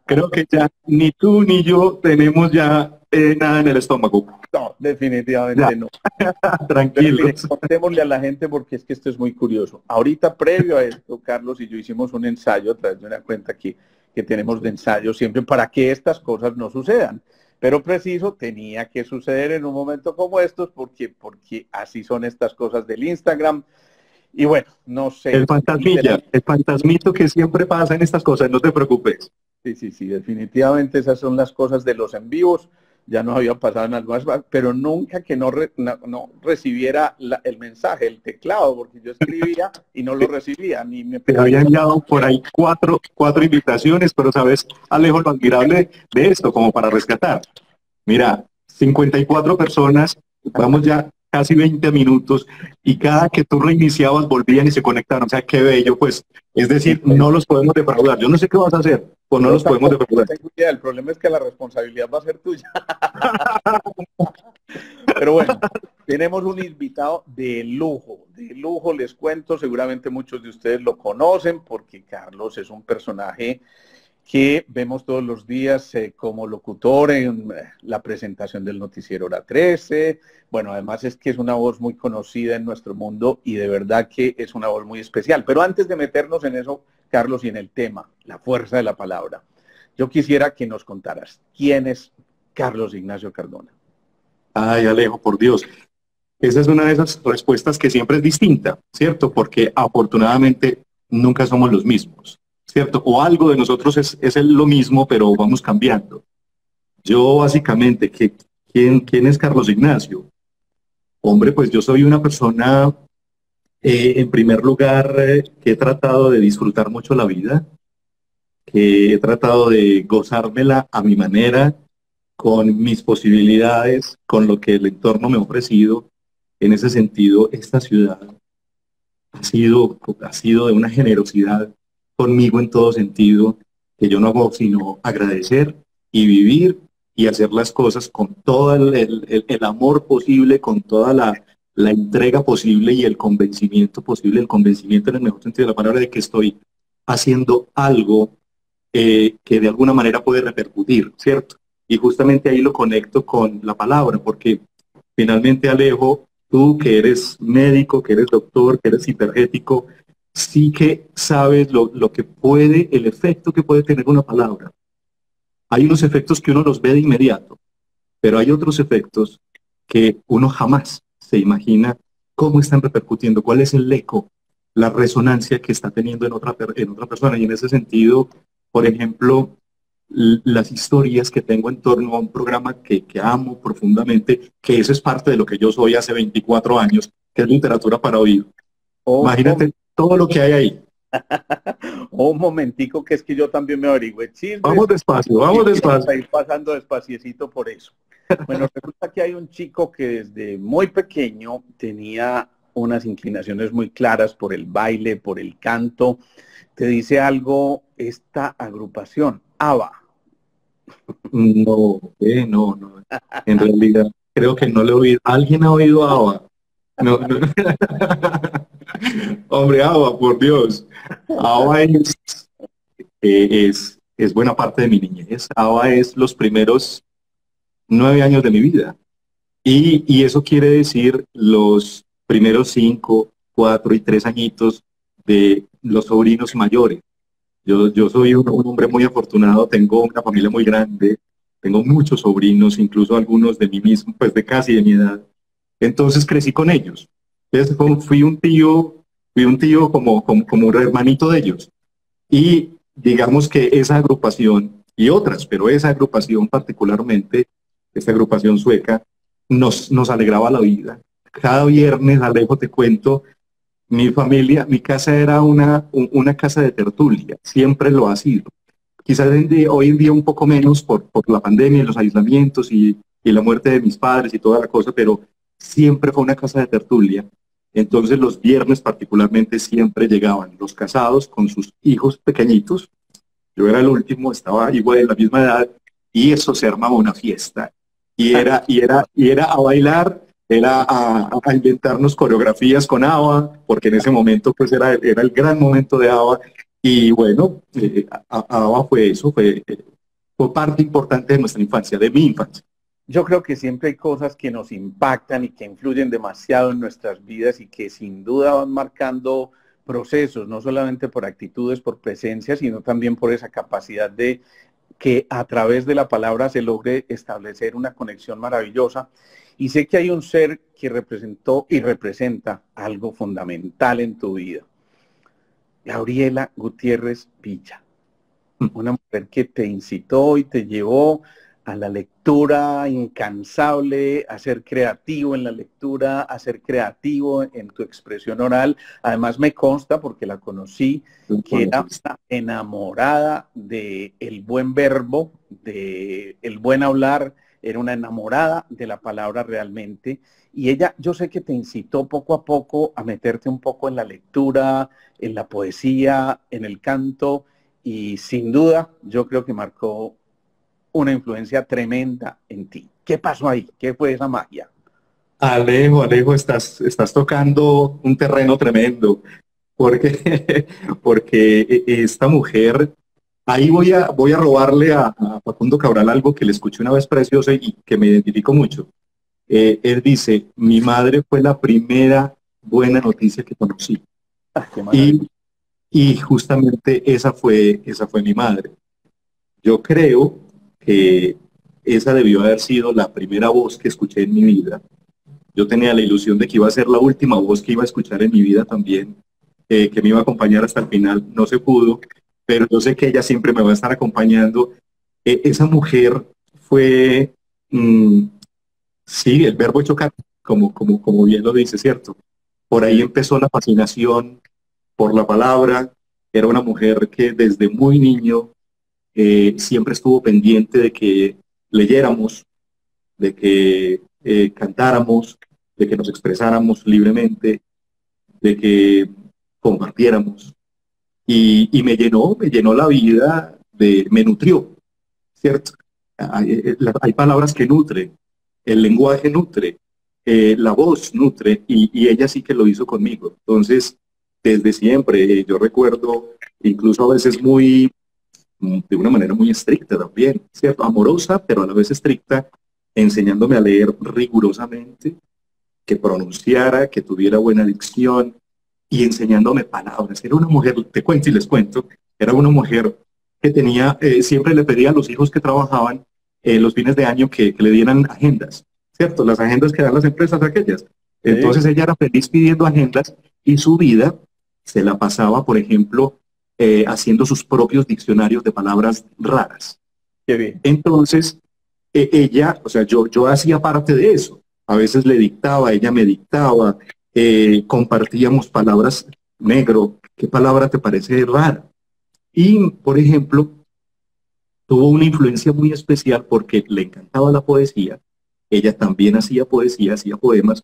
Creo que ya ni tú ni yo tenemos ya nada en el estómago. No, Ya, definitivamente no. Pero mire, tranquilos. contémosle a la gente porque es que esto es muy curioso. Ahorita, previo a esto, Carlos y yo hicimos un ensayo a través de una cuenta que tenemos de ensayo siempre para que estas cosas no sucedan. Pero preciso, tenía que suceder en un momento como estos porque así son estas cosas del Instagram. Y bueno, no sé. El fantasmito que siempre pasa en estas cosas, no te preocupes. Sí, sí, sí, definitivamente esas son las cosas de los en vivos. Ya nos había pasado en algunas, pero nunca que no recibiera el mensaje, el teclado, porque yo escribía y no lo recibía, ni me Te había podía. enviado por ahí cuatro invitaciones, pero sabes, Alejo, lo admirable de esto, como para rescatar. Mira, 54 personas, vamos ya casi 20 minutos, y cada que tú reiniciabas volvían y se conectaron. O sea, qué bello, pues. Es decir, no los podemos defraudar. Yo no sé qué vas a hacer, pues no Yo los podemos tampoco defraudar. tengo idea, el problema es que la responsabilidad va a ser tuya. Pero bueno, tenemos un invitado de lujo les cuento, seguramente muchos de ustedes lo conocen porque Carlos es un personaje que vemos todos los días como locutor en la presentación del noticiero Hora 13. Bueno, además es que es una voz muy conocida en nuestro mundo y de verdad que es una voz muy especial. Pero antes de meternos en eso, Carlos, y en el tema, la fuerza de la palabra, yo quisiera que nos contaras quién es Carlos Ignacio Cardona. Ay, Alejo, por Dios. Esa es una de esas respuestas que siempre es distinta, ¿cierto? Porque afortunadamente nunca somos los mismos, ¿cierto? O algo de nosotros es lo mismo, pero vamos cambiando. Yo básicamente, ¿quién es Carlos Ignacio? Hombre, pues yo soy una persona, en primer lugar, que he tratado de disfrutar mucho la vida, que he tratado de gozármela a mi manera, con mis posibilidades, con lo que el entorno me ha ofrecido. En ese sentido, esta ciudad ha sido de una generosidad conmigo en todo sentido, que yo no hago sino agradecer y vivir y hacer las cosas con todo el amor posible, con toda la entrega posible y el convencimiento posible, el convencimiento en el mejor sentido de la palabra de que estoy haciendo algo que de alguna manera puede repercutir, ¿cierto? Y justamente ahí lo conecto con la palabra, porque finalmente, Alejo, tú que eres médico, que eres doctor, que eres hipergético, sí que sabes lo que puede, el efecto que puede tener una palabra. Hay unos efectos que uno los ve de inmediato, pero hay otros efectos que uno jamás se imagina cómo están repercutiendo, cuál es el eco, la resonancia que está teniendo en otra persona. Y en ese sentido, por ejemplo, las historias que tengo en torno a un programa que amo profundamente, que eso es parte de lo que yo soy hace 24 años, que es literatura para oír. Oh, Imagínate todo lo que hay ahí. un momentico que es que yo también me averigüé Vamos chismes despacio, y vamos vamos despacio. a ir pasando despaciecito por eso. Bueno, resulta que hay un chico que desde muy pequeño tenía unas inclinaciones muy claras por el baile, por el canto. ¿Te dice algo esta agrupación? ABBA. No, no. En realidad, creo que no le he oído. ¿Alguien ha oído a ABBA? No, no. Hombre, ABBA, por Dios. ABBA es buena parte de mi niñez. ABBA es los primeros 9 años de mi vida. Y eso quiere decir los primeros 5, 4 y 3 añitos de los sobrinos mayores. Yo soy un hombre muy afortunado, tengo una familia muy grande, tengo muchos sobrinos, incluso algunos de mí mismo, pues de casi de mi edad. Entonces crecí con ellos. Entonces fui un tío como un hermanito de ellos. Y digamos que esa agrupación y otras, pero esa agrupación particularmente, esta agrupación sueca, nos alegraba la vida. Cada viernes, Alejo, te cuento, mi familia, mi casa era una casa de tertulia, siempre lo ha sido. Quizás hoy en día un poco menos por la pandemia, los aislamientos y la muerte de mis padres y toda la cosa, pero siempre fue una casa de tertulia. Entonces los viernes particularmente siempre llegaban los casados con sus hijos pequeñitos. Yo era el último, estaba igual de la misma edad y eso se armaba una fiesta. Y era a bailar, era a inventarnos coreografías con ABBA, porque en ese momento pues era el gran momento de ABBA. Y bueno, ABBA fue eso, fue parte importante de nuestra infancia, de mi infancia. Yo creo que siempre hay cosas que nos impactan y que influyen demasiado en nuestras vidas y que sin duda van marcando procesos, no solamente por actitudes, por presencia, sino también por esa capacidad de que a través de la palabra se logre establecer una conexión maravillosa. Y sé que hay un ser que representó y representa algo fundamental en tu vida. Gabriela Gutiérrez Villa, una mujer que te incitó y te llevó a la lectura incansable, a ser creativo en la lectura, a ser creativo en tu expresión oral. Además me consta, porque la conocí, que era una enamorada del buen verbo, del buen hablar, era una enamorada de la palabra realmente. Y ella, yo sé que te incitó poco a poco a meterte un poco en la lectura, en la poesía, en el canto, y sin duda yo creo que marcó una influencia tremenda en ti. ¿Qué pasó ahí? ¿Qué fue esa magia? Alejo, estás tocando un terreno tremendo, porque, porque esta mujer, ahí voy a robarle a Facundo Cabral algo que le escuché una vez precioso y que me identifico mucho. Él dice, mi madre fue la primera buena noticia que conocí. Ah, qué maravilla. Y, y justamente esa fue mi madre. Yo creo que esa debió haber sido la primera voz que escuché en mi vida. Yo tenía la ilusión de que iba a ser la última voz que iba a escuchar en mi vida también, que me iba a acompañar hasta el final. No se pudo, pero yo sé que ella siempre me va a estar acompañando. Esa mujer fue, mm, sí, el verbo chocar, como bien lo dice, ¿cierto? Por ahí empezó la fascinación por la palabra. Era una mujer que desde muy niño siempre estuvo pendiente de que leyéramos, de que cantáramos, de que nos expresáramos libremente, de que compartiéramos. Y me llenó la vida, me nutrió, ¿cierto? Hay palabras que nutren, el lenguaje nutre, la voz nutre, y ella sí que lo hizo conmigo. Entonces, desde siempre, yo recuerdo, incluso a veces de una manera muy estricta también, ¿cierto? Amorosa, pero a la vez estricta, enseñándome a leer rigurosamente, que pronunciara, que tuviera buena dicción y enseñándome palabras. Era una mujer, te cuento y les cuento, era una mujer que tenía, siempre le pedía a los hijos que trabajaban los fines de año que le dieran agendas, ¿cierto? Las agendas que dan las empresas aquellas. Entonces ella era feliz pidiendo agendas y su vida se la pasaba, por ejemplo, haciendo sus propios diccionarios de palabras raras. Qué bien. Entonces, ella, o sea, yo hacía parte de eso. A veces le dictaba, ella me dictaba, compartíamos palabras, negro, ¿qué palabra te parece rara? Y, por ejemplo, tuvo una influencia muy especial porque le encantaba la poesía. Ella también hacía poesía, hacía poemas,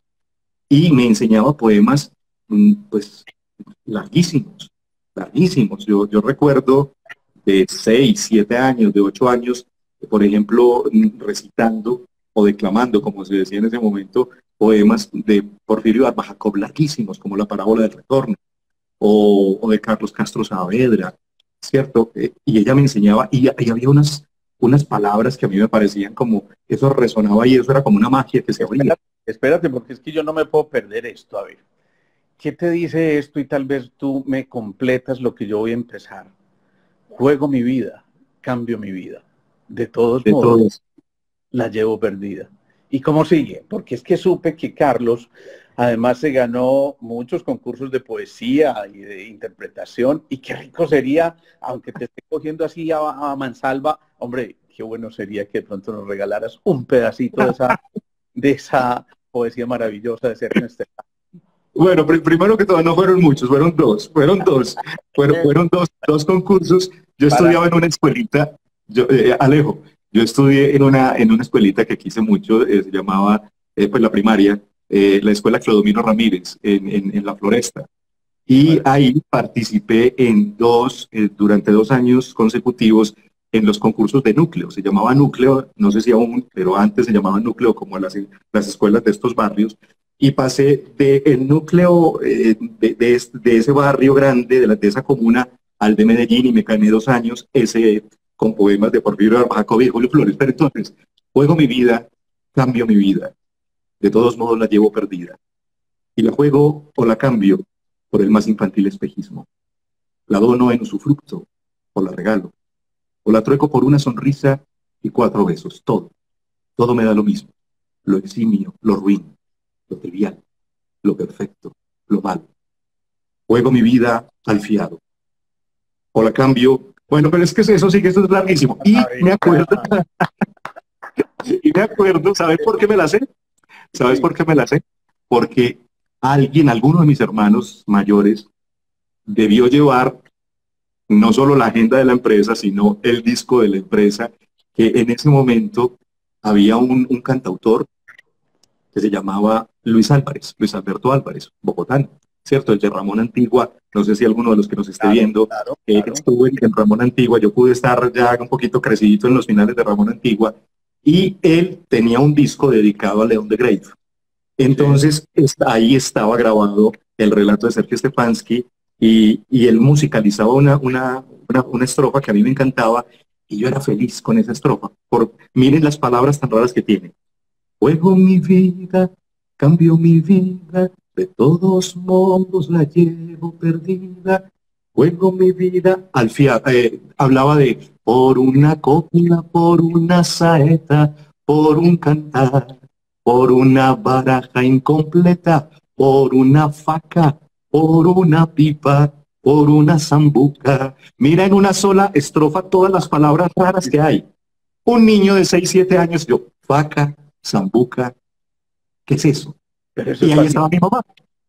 y me enseñaba poemas, pues, larguísimos, larguísimos. Yo recuerdo de 6, 7 años, de 8 años, por ejemplo, recitando o declamando, como se decía en ese momento, poemas de Porfirio Barba Jacob larguísimos, como La Parábola del Retorno, o de Carlos Castro Saavedra, ¿cierto? Y ella me enseñaba, y había unas palabras que a mí me parecían como, eso resonaba y eso era como una magia que se abría. Espérate, porque es que yo no me puedo perder esto. A ver, ¿qué te dice esto? Y tal vez tú me completas lo que yo voy a empezar. Juego mi vida, cambio mi vida. De todos De modos, todo eso. la llevo perdida. ¿Y cómo sigue? Porque es que supe que Carlos además se ganó muchos concursos de poesía y de interpretación, y qué rico sería, aunque te esté cogiendo así a mansalva, hombre, qué bueno sería que de pronto nos regalaras un pedacito de esa poesía maravillosa de ser nuestra. Bueno, primero que todo, no fueron muchos, fueron dos concursos. Yo Para estudiaba en una escuelita, Alejo, yo estudié en una escuelita que quise mucho, se llamaba, pues la primaria, la escuela Clodomiro Ramírez, en La Floresta. Y ahí participé durante 2 años consecutivos en los concursos de núcleo. Se llamaba núcleo, no sé si aún, pero antes se llamaba núcleo como las escuelas de estos barrios. Y pasé del núcleo de ese barrio grande, de esa comuna, al de Medellín y me gané 2 años, ese con poemas de Porfirio Jacobi y Julio Flores. Pero entonces, juego mi vida, cambio mi vida. De todos modos la llevo perdida. Y la juego o la cambio por el más infantil espejismo. La dono en usufructo o la regalo. O la trueco por una sonrisa y 4 besos. Todo me da lo mismo. Lo eximio, lo ruin, lo trivial, lo perfecto, lo malo. Juego mi vida al fiado. O la cambio. Bueno, pero es que eso sí que eso es larguísimo. Y me acuerdo, ¿sabes por qué me la sé? ¿Sabes por qué me la sé? Porque alguno de mis hermanos mayores, debió llevar no solo la agenda de la empresa, sino el disco de la empresa, que en ese momento había un cantautor que se llamaba Luis Álvarez, Luis Alberto Álvarez, bogotano, ¿cierto? El de Ramón Antigua, no sé si alguno de los que nos esté viendo estuvo en Ramón Antigua. Yo pude estar ya un poquito crecidito en los finales de Ramón Antigua, y él tenía un disco dedicado a León de Grave. Entonces, ahí estaba grabado el relato de Sergio Stefanski, y él musicalizaba una estrofa que a mí me encantaba, y yo era feliz con esa estrofa. Miren las palabras tan raras que tiene. Juego mi vida, cambio mi vida, de todos modos la llevo perdida. Juego mi vida, hablaba de por una copla, por una saeta, por un cantar, por una baraja incompleta, por una faca, por una pipa, por una zambuca. Mira en una sola estrofa todas las palabras raras que hay. Un niño de 6, 7 años, yo, faca, zambuca, ¿qué es eso? Y ahí estaba mi mamá.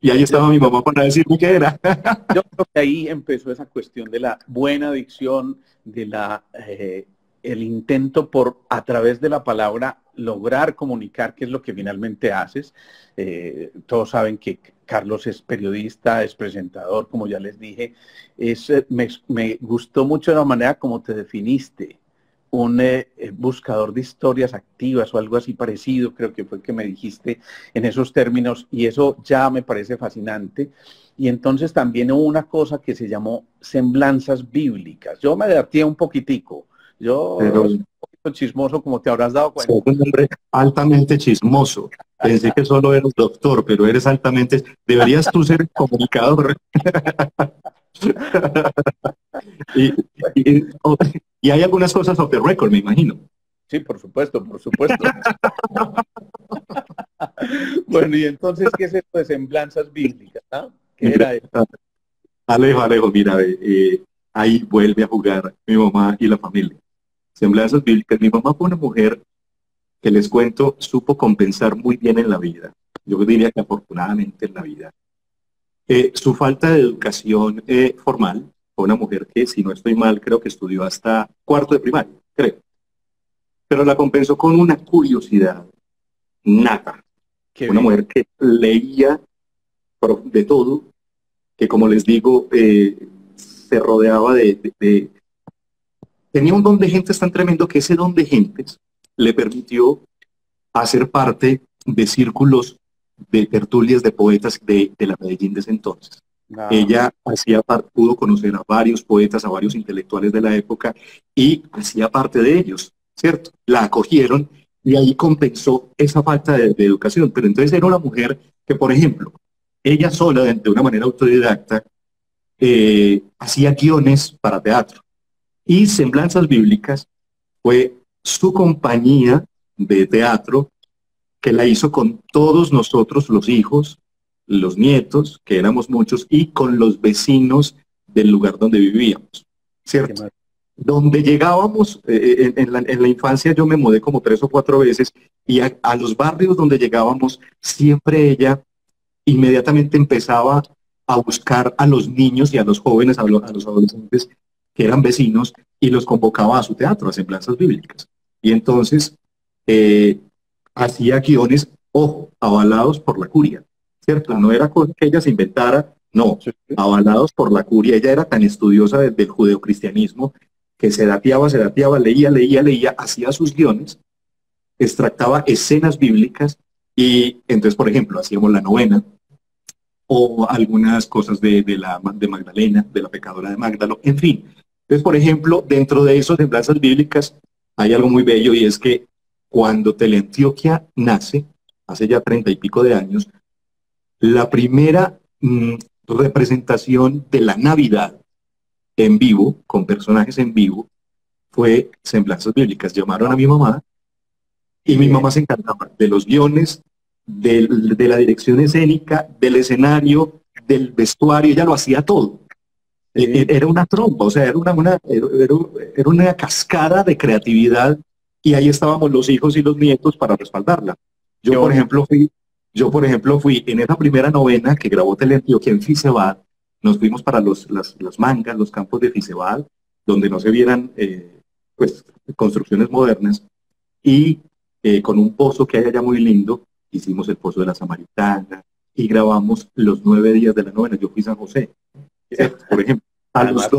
Y ahí estaba mi mamá para decirme qué era. Yo creo que ahí empezó esa cuestión de la buena dicción, de el intento por, a través de la palabra, lograr comunicar qué es lo que finalmente haces. Todos saben que Carlos es periodista, es presentador, como ya les dije. Me gustó mucho la manera como te definiste, un buscador de historias activas o algo así parecido, creo que fue el que me dijiste en esos términos, y eso ya me parece fascinante. Y entonces también hubo una cosa que se llamó semblanzas bíblicas. Yo me divertía un poquitico. Pero Soy un poquito chismoso, como te habrás dado cuenta. soy un hombre altamente chismoso. Pensé que solo eres doctor, pero eres altamente... Deberías tú ser comunicador. y, y, y hay algunas cosas off the record, me imagino. Sí, por supuesto, por supuesto. Bueno, y entonces, ¿qué es esto de semblanzas bíblicas? ¿Qué era eso? Alejo, mira, ahí vuelve a jugar mi mamá y la familia. Semblanzas bíblicas. Mi mamá fue una mujer que, les cuento, supo compensar muy bien en la vida. Yo diría que afortunadamente en la vida. Su falta de educación formal. Fue una mujer que, si no estoy mal, creo que estudió hasta 4º de primaria, creo. Pero la compensó con una curiosidad nata. Una mujer que leía de todo, que, como les digo, se rodeaba tenía un don de gentes tan tremendo que ese don de gentes le permitió hacer parte de círculos de tertulias de poetas de la Medellín de ese entonces. Ella pudo conocer a varios poetas, a varios intelectuales de la época, y hacía parte de ellos, ¿cierto? La acogieron y ahí compensó esa falta de educación. Pero entonces era una mujer que, por ejemplo, ella sola, de una manera autodidacta, hacía guiones para teatro. Y Semblanzas Bíblicas fue su compañía de teatro, que la hizo con todos nosotros, los hijos, los nietos, que éramos muchos, y con los vecinos del lugar donde vivíamos, ¿cierto? Donde llegábamos, en la infancia yo me mudé como 3 o 4 veces, y a los barrios donde llegábamos, siempre ella inmediatamente empezaba a buscar a los niños y a los jóvenes, a los adolescentes que eran vecinos, y los convocaba a su teatro, a Semblanzas Bíblicas. Y entonces hacía guiones, ojo, avalados por la curia, ¿cierto? No era cosa que ella se inventara, no, avalados por la curia. Ella era tan estudiosa del judeocristianismo que se dateaba, leía, hacía sus guiones, extractaba escenas bíblicas, y entonces, por ejemplo, hacíamos la novena, o algunas cosas de Magdalena, de la pecadora de Magdalo, en fin. Entonces, por ejemplo, dentro de esas semblanzas bíblicas hay algo muy bello y es que cuando Teleantioquia nace, hace ya 30 y pico de años, la primera representación de la Navidad en vivo, con personajes en vivo, fue semblanzas bíblicas. Llamaron a mi mamá y mi mamá se encargaba de los guiones, de la dirección escénica, del escenario, del vestuario, ella lo hacía todo. Era una trompa, o sea, era una cascada de creatividad y ahí estábamos los hijos y los nietos para respaldarla. Yo, por ejemplo, fui en esa primera novena que grabó Teleantioquia en Fisebad, nos fuimos para las mangas, los campos de Fisebad, donde no se vieran pues, construcciones modernas, y con un pozo que hay allá muy lindo, hicimos el pozo de la Samaritana y grabamos los 9 días de la novena. Yo fui San José, por ejemplo. A los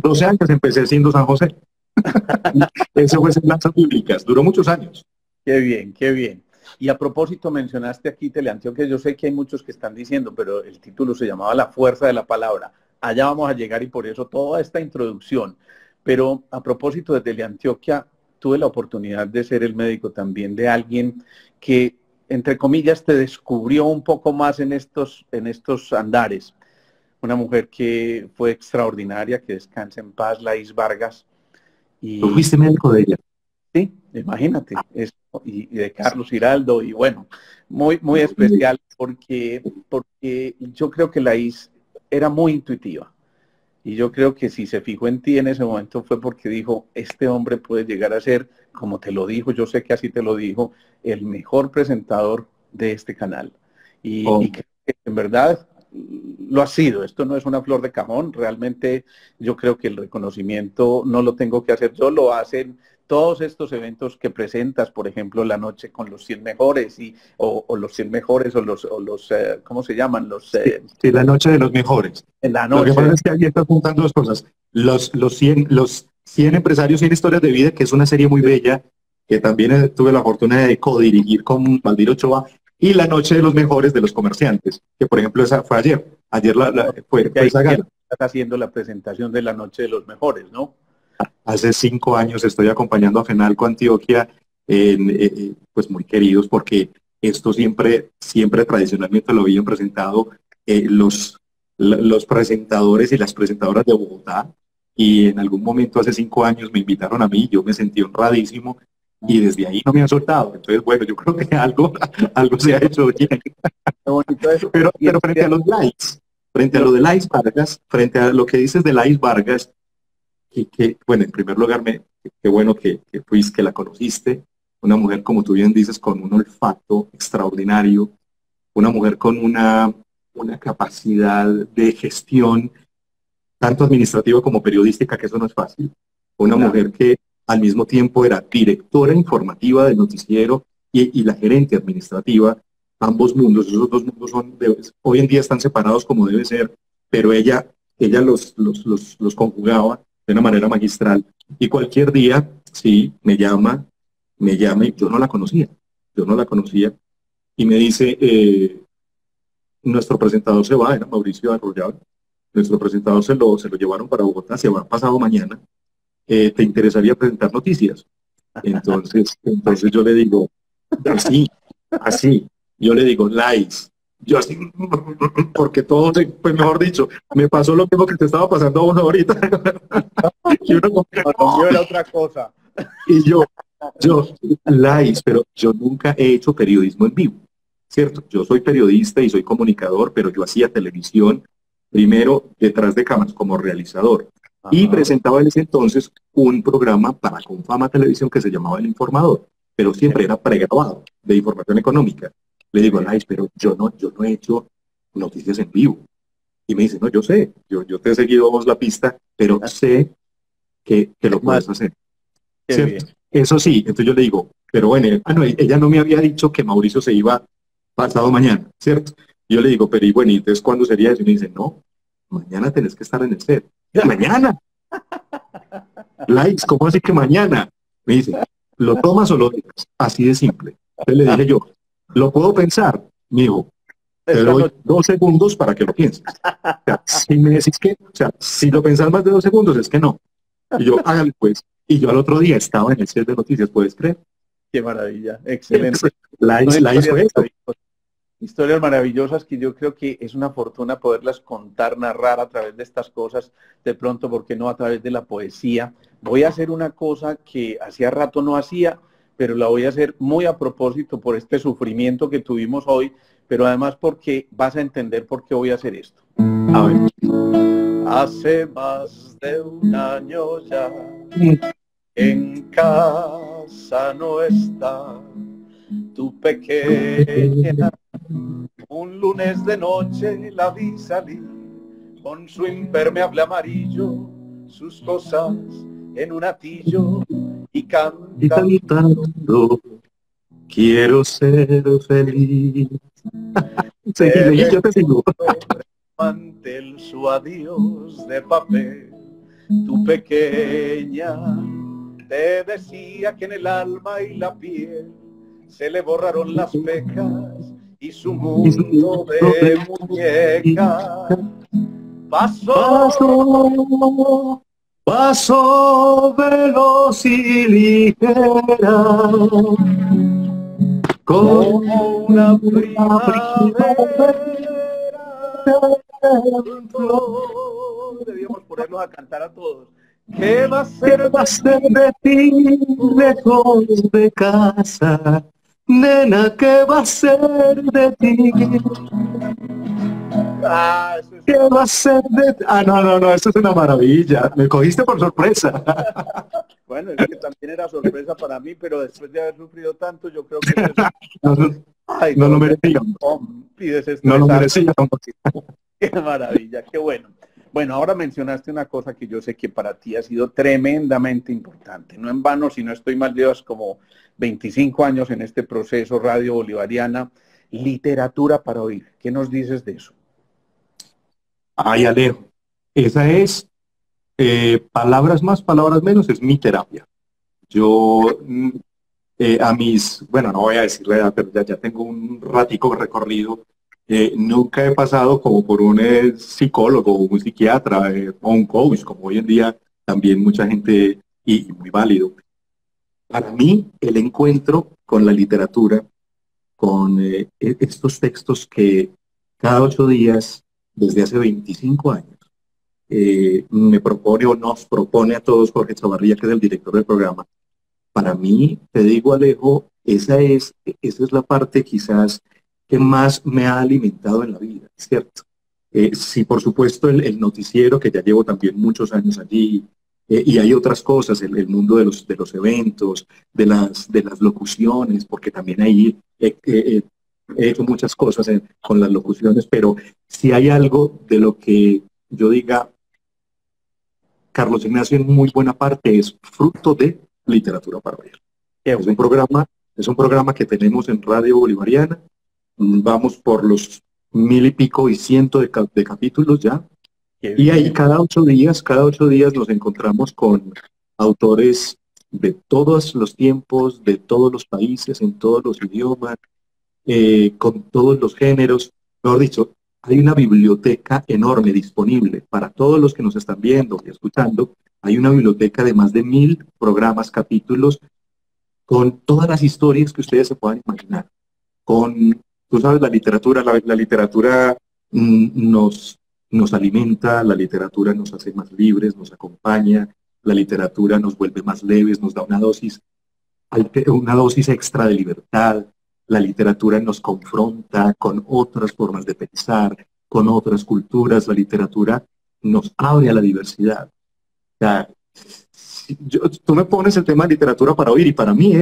12 años empecé siendo San José. Eso fue semblanzas bíblicas, duró muchos años. Qué bien, qué bien. Y a propósito, mencionaste aquí Teleantioquia, yo sé que hay muchos que están diciendo, pero el título se llamaba La fuerza de la palabra. Allá vamos a llegar y por eso toda esta introducción. Pero a propósito de Teleantioquia, tuve la oportunidad de ser el médico también de alguien que, entre comillas, te descubrió un poco más en estos andares. Una mujer que fue extraordinaria, que descansa en paz, Laís Vargas. ¿Tú fuiste médico de ella? Sí, imagínate, eso, y de Carlos Giraldo, y bueno, muy, muy especial porque yo creo que Laís era muy intuitiva. Y yo creo que si se fijó en ti en ese momento fue porque dijo, este hombre puede llegar a ser, como te lo dijo, yo sé que así te lo dijo, el mejor presentador de este canal. Y creo que en verdad lo ha sido. Esto no es una flor de cajón. Realmente yo creo que el reconocimiento no lo tengo que hacer yo, lo hacen todos estos eventos que presentas, por ejemplo, la noche con los 100 mejores, o los 100 mejores, o los ¿cómo se llaman? Sí, la noche de los mejores. En la noche. Lo que pasa es que ahí estás juntando dos cosas. Los 100 empresarios, 100 historias de vida, que es una serie muy bella, que también tuve la fortuna de codirigir con Valdir Ochoa, y la noche de los mejores de los comerciantes, que por ejemplo esa fue ayer. Ayer fue esa gala. Estás haciendo la presentación de la noche de los mejores, ¿no? Hace 5 años estoy acompañando a Fenalco Antioquia, pues muy queridos, porque esto siempre tradicionalmente lo habían presentado los presentadores y las presentadoras de Bogotá, y en algún momento hace 5 años me invitaron a mí, yo me sentí honradísimo, y desde ahí no me han soltado. Entonces, bueno, yo creo que algo se ha hecho bien. Pero frente a los likes, frente a lo de Laís Vargas, frente a lo que dices de Laís Vargas, bueno, en primer lugar, qué bueno que fuiste, que la conociste, una mujer, como tú bien dices, con un olfato extraordinario, una mujer con una capacidad de gestión, tanto administrativa como periodística, que eso no es fácil. Una mujer que al mismo tiempo era directora informativa del noticiero y la gerente administrativa, ambos mundos. Esos dos mundos hoy en día están separados como debe ser, pero ella los conjugaba de una manera magistral. Y cualquier día, sí, me llama y yo no la conocía, y me dice, nuestro presentador se va, era Mauricio Arroyave, nuestro presentador se lo llevaron para Bogotá, se va pasado mañana, ¿te interesaría presentar noticias? Entonces yo le digo, así, yo le digo, Laís, yo así, porque todo, pues mejor dicho, me pasó lo mismo que te estaba pasando a vos ahorita. Y uno no, era otra cosa. Y yo, Laís, pero yo nunca he hecho periodismo en vivo, ¿cierto? Yo soy periodista y soy comunicador, pero yo hacía televisión, primero detrás de cámaras como realizador. Y presentaba en ese entonces un programa para Confama Televisión que se llamaba El Informador, pero siempre era pregrabado, de información económica. Le digo, Laís, pero yo no he hecho noticias en vivo. Y me dice, no, yo sé, yo te he seguido vos la pista, pero sé que lo puedes hacer. ¿Cierto? Eso sí, entonces yo le digo, pero bueno, ella no me había dicho que Mauricio se iba pasado mañana, ¿cierto? Y yo le digo, pero y bueno, ¿y entonces cuándo sería eso? Y me dice, no, mañana tenés que estar en el set. ¿Mañana? Laís, ¿cómo así que mañana? Me dice, ¿lo tomas o lo dejas? Así de simple. Entonces le dije yo, ¿lo puedo pensar? Me dijo, Te Esta doy noche, 2 segundos para que lo pienses. O sea, si me decís que, o sea, si lo pensás más de 2 segundos, es que no. Y yo, hágale pues. Y yo al otro día estaba en el set de noticias, ¿puedes creer? qué maravilla, excelente. La hizo eso. Historias maravillosas que yo creo que es una fortuna poderlas contar, narrar a través de estas cosas, de pronto, porque no a través de la poesía. Voy a hacer una cosa que hacía rato no hacía, pero la voy a hacer muy a propósito por este sufrimiento que tuvimos hoy, pero además porque vas a entender por qué voy a hacer esto. A ver. Hace más de un año ya, en casa no está tu pequeña. Un lunes de noche la vi salir con su impermeable amarillo, sus cosas en un atillo y Y cantando. cantando, quiero ser feliz. Seguí, yo te sigo. Sobre mantel su adiós de papel, tu pequeña te decía que en el alma y la piel se le borraron las pecas y su mundo de muñeca pasó, Pasó, pasó veloz y ligera, con como una una primavera en flor. flor. Debíamos ponerlos a cantar a todos. ¿Qué va a ¿Qué ser va a de ser ti? de ti lejos de casa? Nena, ¿qué va a ser de ti? Ah, eso es ¿Qué una va a ser de ti? Ah, no, eso es una maravilla. Me cogiste por sorpresa. Bueno, es que también era sorpresa para mí, pero después de haber sufrido tanto, yo creo que eso es... No, Ay, no lo todo me merecía. pides No lo estresar. merecía tampoco. Qué maravilla, qué bueno. Bueno, ahora mencionaste una cosa que yo sé que para ti ha sido tremendamente importante. No en vano, si no estoy mal, llevas como 25 años en este proceso Radio Bolivariana. Literatura para oír. ¿Qué nos dices de eso? Ay, Alejo. Esa es, palabras más, palabras menos, es mi terapia. Yo, a mis, bueno, no voy a decir la edad, pero ya tengo un ratico recorrido. Nunca he pasado como por un psicólogo o un psiquiatra o un coach, como hoy en día también mucha gente, y muy válido. Para mí, el encuentro con la literatura, con estos textos que cada 8 días, desde hace 25 años, me propone o nos propone a todos Jorge Chavarría, que es el director del programa. Para mí, te digo, Alejo, esa es la parte quizás que más me ha alimentado en la vida, ¿cierto? Sí, por supuesto, el noticiero, que ya llevo también muchos años allí, y hay otras cosas, el mundo de los eventos, de las locuciones, porque también ahí he hecho muchas cosas con las locuciones, pero si hay algo de lo que yo diga, Carlos Ignacio en muy buena parte es fruto de literatura para oír. Qué Es un bueno, programa, es un programa que tenemos en Radio Bolivariana. Vamos por los 1000 y pico y ciento de capítulos ya. qué Y ahí bien. cada ocho días nos encontramos con autores de todos los tiempos, de todos los países, en todos los idiomas, con todos los géneros. Mejor dicho, hay una biblioteca enorme disponible para todos los que nos están viendo y escuchando. Hay una biblioteca de más de 1000 programas, capítulos, con todas las historias que ustedes se puedan imaginar. Tú sabes, la literatura nos alimenta, la literatura nos hace más libres, nos acompaña, la literatura nos vuelve más leves, nos da una dosis extra de libertad. La literatura nos confronta con otras formas de pensar, con otras culturas. La literatura nos abre a la diversidad. O sea, tú me pones el tema de literatura para oír y para mí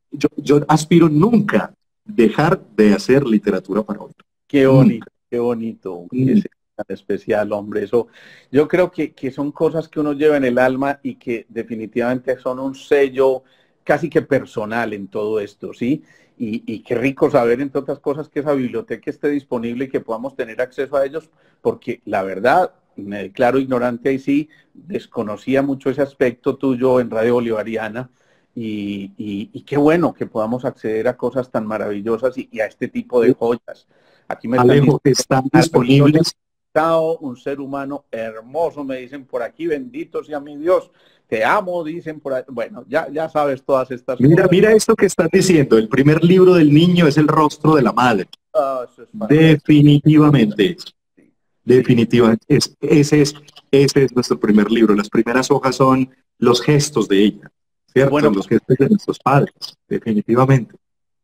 yo aspiro nunca dejar de hacer literatura para oír. Nunca. Qué bonito, que Nunca. sea tan especial, hombre. Eso, yo creo que son cosas que uno lleva en el alma y que definitivamente son un sello casi que personal en todo esto, ¿sí? Y qué rico saber, entre otras cosas, que esa biblioteca esté disponible y que podamos tener acceso a ellos, porque la verdad, me declaro ignorante ahí sí, desconocía mucho ese aspecto tuyo en Radio Bolivariana. Y qué bueno que podamos acceder a cosas tan maravillosas y a este tipo de joyas. Aquí me están Alejo, diciendo, están disponibles. un ser humano hermoso, me dicen por aquí, bendito sea mi Dios, te amo, dicen por ahí. Bueno, ya sabes todas estas Mira, cosas. mira esto que están diciendo. El primer libro del niño es el rostro de la madre. Eso es fantástico. Definitivamente. Sí, sí. Definitivamente. Ese es nuestro primer libro. Las primeras hojas son los gestos de ella, ¿cierto? Bueno, Los gestos de nuestros padres. Definitivamente.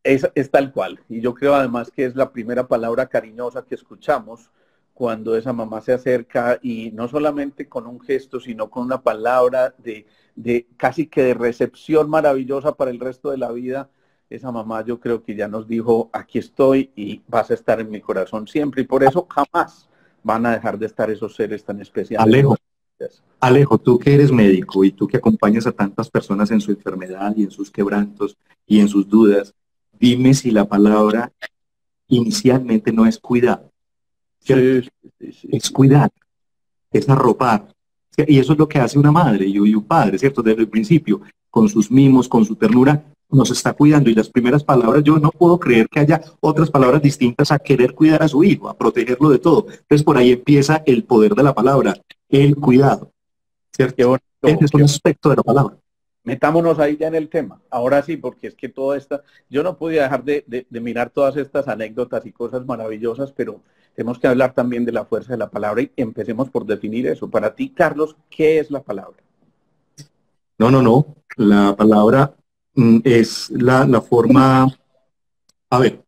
es tal cual. Y yo creo además que es la primera palabra cariñosa que escuchamos cuando esa mamá se acerca y no solamente con un gesto, sino con una palabra de casi que de recepción maravillosa para el resto de la vida. Esa mamá yo creo que ya nos dijo, aquí estoy y vas a estar en mi corazón siempre. Y por eso jamás van a dejar de estar esos seres tan especiales en Alejo, nuestras vidas. Alejo, tú que eres médico y tú que acompañas a tantas personas en su enfermedad y en sus quebrantos y en sus dudas, dime si la palabra inicialmente no es cuidado, ¿cierto? Sí, sí, sí, Es sí. cuidar, es arropar. Y eso es lo que hace una madre y un padre, ¿cierto? Desde el principio, con sus mimos, con su ternura, nos está cuidando. Y las primeras palabras, yo no puedo creer que haya otras palabras distintas a querer cuidar a su hijo, a protegerlo de todo. Entonces por ahí empieza el poder de la palabra, el cuidado, Qué ¿cierto? Ese bonito, es un aspecto de la palabra. metámonos ahí ya en el tema. Ahora sí, porque es que toda esta, yo no podía dejar de mirar todas estas anécdotas y cosas maravillosas, pero tenemos que hablar también de la fuerza de la palabra y empecemos por definir eso. Para ti, Carlos, ¿qué es la palabra? No, no, no. La palabra es la forma, a ver,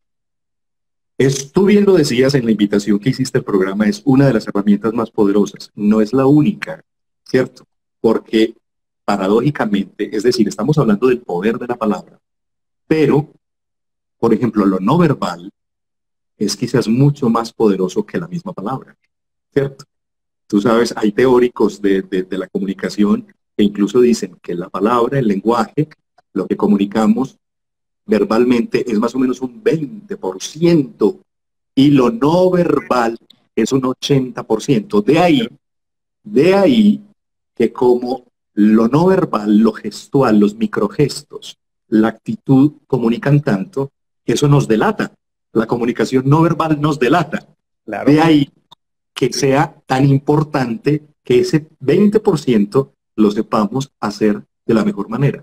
tú bien lo decías en la invitación que hiciste al programa, es una de las herramientas más poderosas, no es la única, ¿cierto? Porque paradójicamente, es decir, estamos hablando del poder de la palabra, pero, por ejemplo, lo no verbal es quizás mucho más poderoso que la misma palabra, ¿cierto? Tú sabes, hay teóricos de la comunicación que incluso dicen que la palabra, el lenguaje, lo que comunicamos verbalmente es más o menos un 20% y lo no verbal es un 80%. De ahí que como lo no verbal, lo gestual, los microgestos, la actitud comunican tanto, eso nos delata. La comunicación no verbal nos delata. De Claro, ahí que sea tan importante que ese 20% lo sepamos hacer de la mejor manera.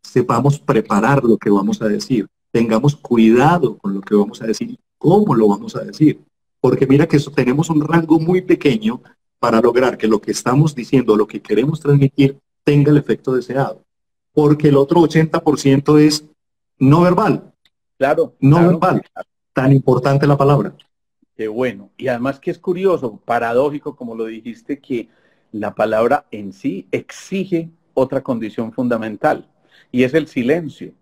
Sepamos preparar lo que vamos a decir. Tengamos cuidado con lo que vamos a decir y cómo lo vamos a decir. Porque mira que eso, tenemos un rango muy pequeño para lograr que lo que estamos diciendo, lo que queremos transmitir, tenga el efecto deseado. Porque el otro 80% es no verbal, claro, no claro. verbal. Tan importante la palabra. Qué bueno. Y además que es curioso, paradójico, como lo dijiste, que la palabra en sí exige otra condición fundamental, y es el silencio.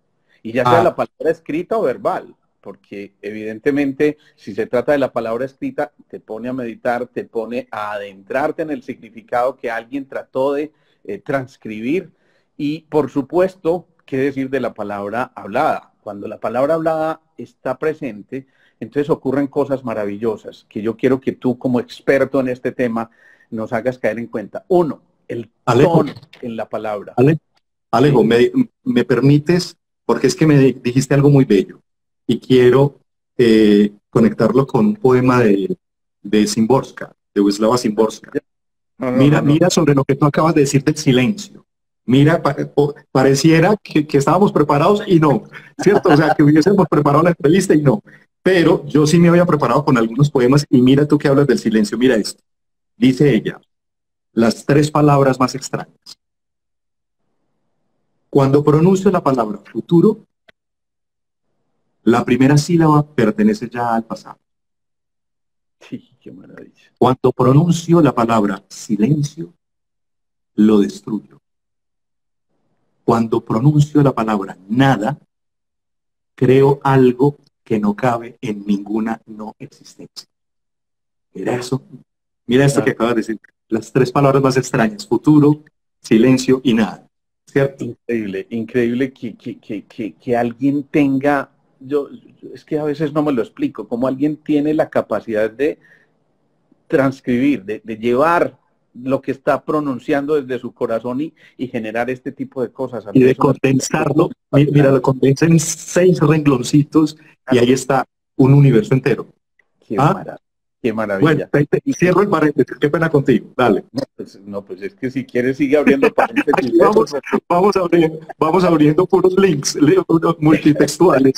Y ya sea la Ah, palabra escrita o verbal, porque evidentemente si se trata de la palabra escrita, te pone a meditar, te pone a adentrarte en el significado que alguien trató de transcribir. Y por supuesto, ¿qué decir de la palabra hablada? Cuando la palabra hablada está presente, entonces ocurren cosas maravillosas que yo quiero que tú como experto en este tema nos hagas caer en cuenta. Uno, el Alejo, tono en la palabra. Ale- Alejo, Sí. me permites, porque es que me dijiste algo muy bello y quiero conectarlo con un poema de Szymborska, de Wisława Szymborska. No, no, Mira, no, no. mira sobre lo que tú acabas de decir del silencio. Mira, pareciera que estábamos preparados y no, ¿cierto? O sea, que hubiésemos preparado la entrevista y no. Pero yo sí me había preparado con algunos poemas y mira tú que hablas del silencio. Mira esto. Dice ella, las tres palabras más extrañas. Cuando pronuncio la palabra futuro, la primera sílaba pertenece ya al pasado. Sí, qué maravilla. Cuando pronuncio la palabra silencio, lo destruyo. Cuando pronuncio la palabra nada, creo algo que no cabe en ninguna no existencia. Mira eso, mira esto que Claro. acabas de decir. Las tres palabras más extrañas, futuro, silencio y nada. ¿Cierto? Increíble, increíble que alguien tenga, es que a veces no me lo explico, cómo alguien tiene la capacidad de transcribir, de llevar lo que está pronunciando desde su corazón y generar este tipo de cosas. A Y mí de eso me parece condensarlo, mira, fascinante. lo condensa en 6 rengloncitos y ahí está un universo entero. Qué ¿Ah? maravilla, qué Bueno, maravilla. cierro el paréntesis, qué pena contigo, dale. No, pues es que si quieres sigue abriendo paréntesis Aquí de eso. vamos abriendo puros links multitextuales.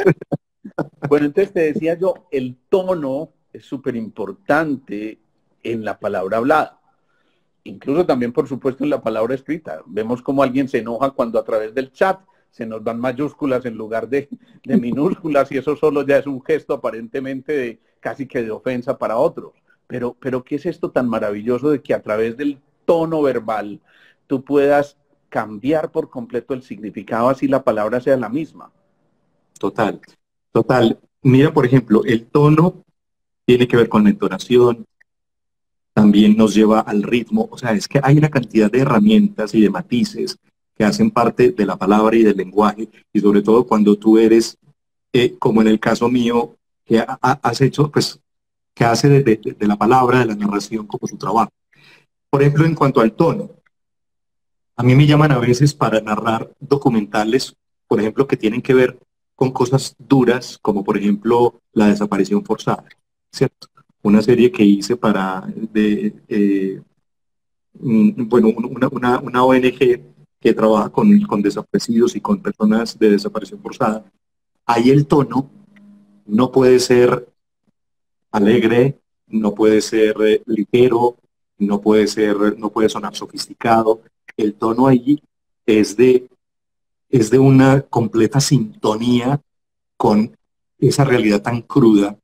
Bueno, entonces te decía yo, el tono es súper importante en la palabra hablada. Incluso también, por supuesto, en la palabra escrita. Vemos cómo alguien se enoja cuando a través del chat se nos dan mayúsculas en lugar de minúsculas y eso solo ya es un gesto aparentemente de casi que de ofensa para otros. Pero ¿qué es esto tan maravilloso de que a través del tono verbal tú puedas cambiar por completo el significado así la palabra sea la misma? Total, total. Mira, por ejemplo, el tono tiene que ver con la entonación, también nos lleva al ritmo, o sea, es que hay una cantidad de herramientas y de matices que hacen parte de la palabra y del lenguaje, y sobre todo cuando tú eres, como en el caso mío, que has hecho, pues, que hace de la palabra, de la narración como su trabajo. Por ejemplo, en cuanto al tono, a mí me llaman a veces para narrar documentales, por ejemplo, que tienen que ver con cosas duras, como por ejemplo la desaparición forzada, ¿cierto? Una serie que hice bueno, una ONG que trabaja con desaparecidos y con personas de desaparición forzada. Ahí el tono no puede ser alegre, no puede ser ligero, no puede sonar sofisticado. El tono ahí es es de una completa sintonía con esa realidad tan cruda,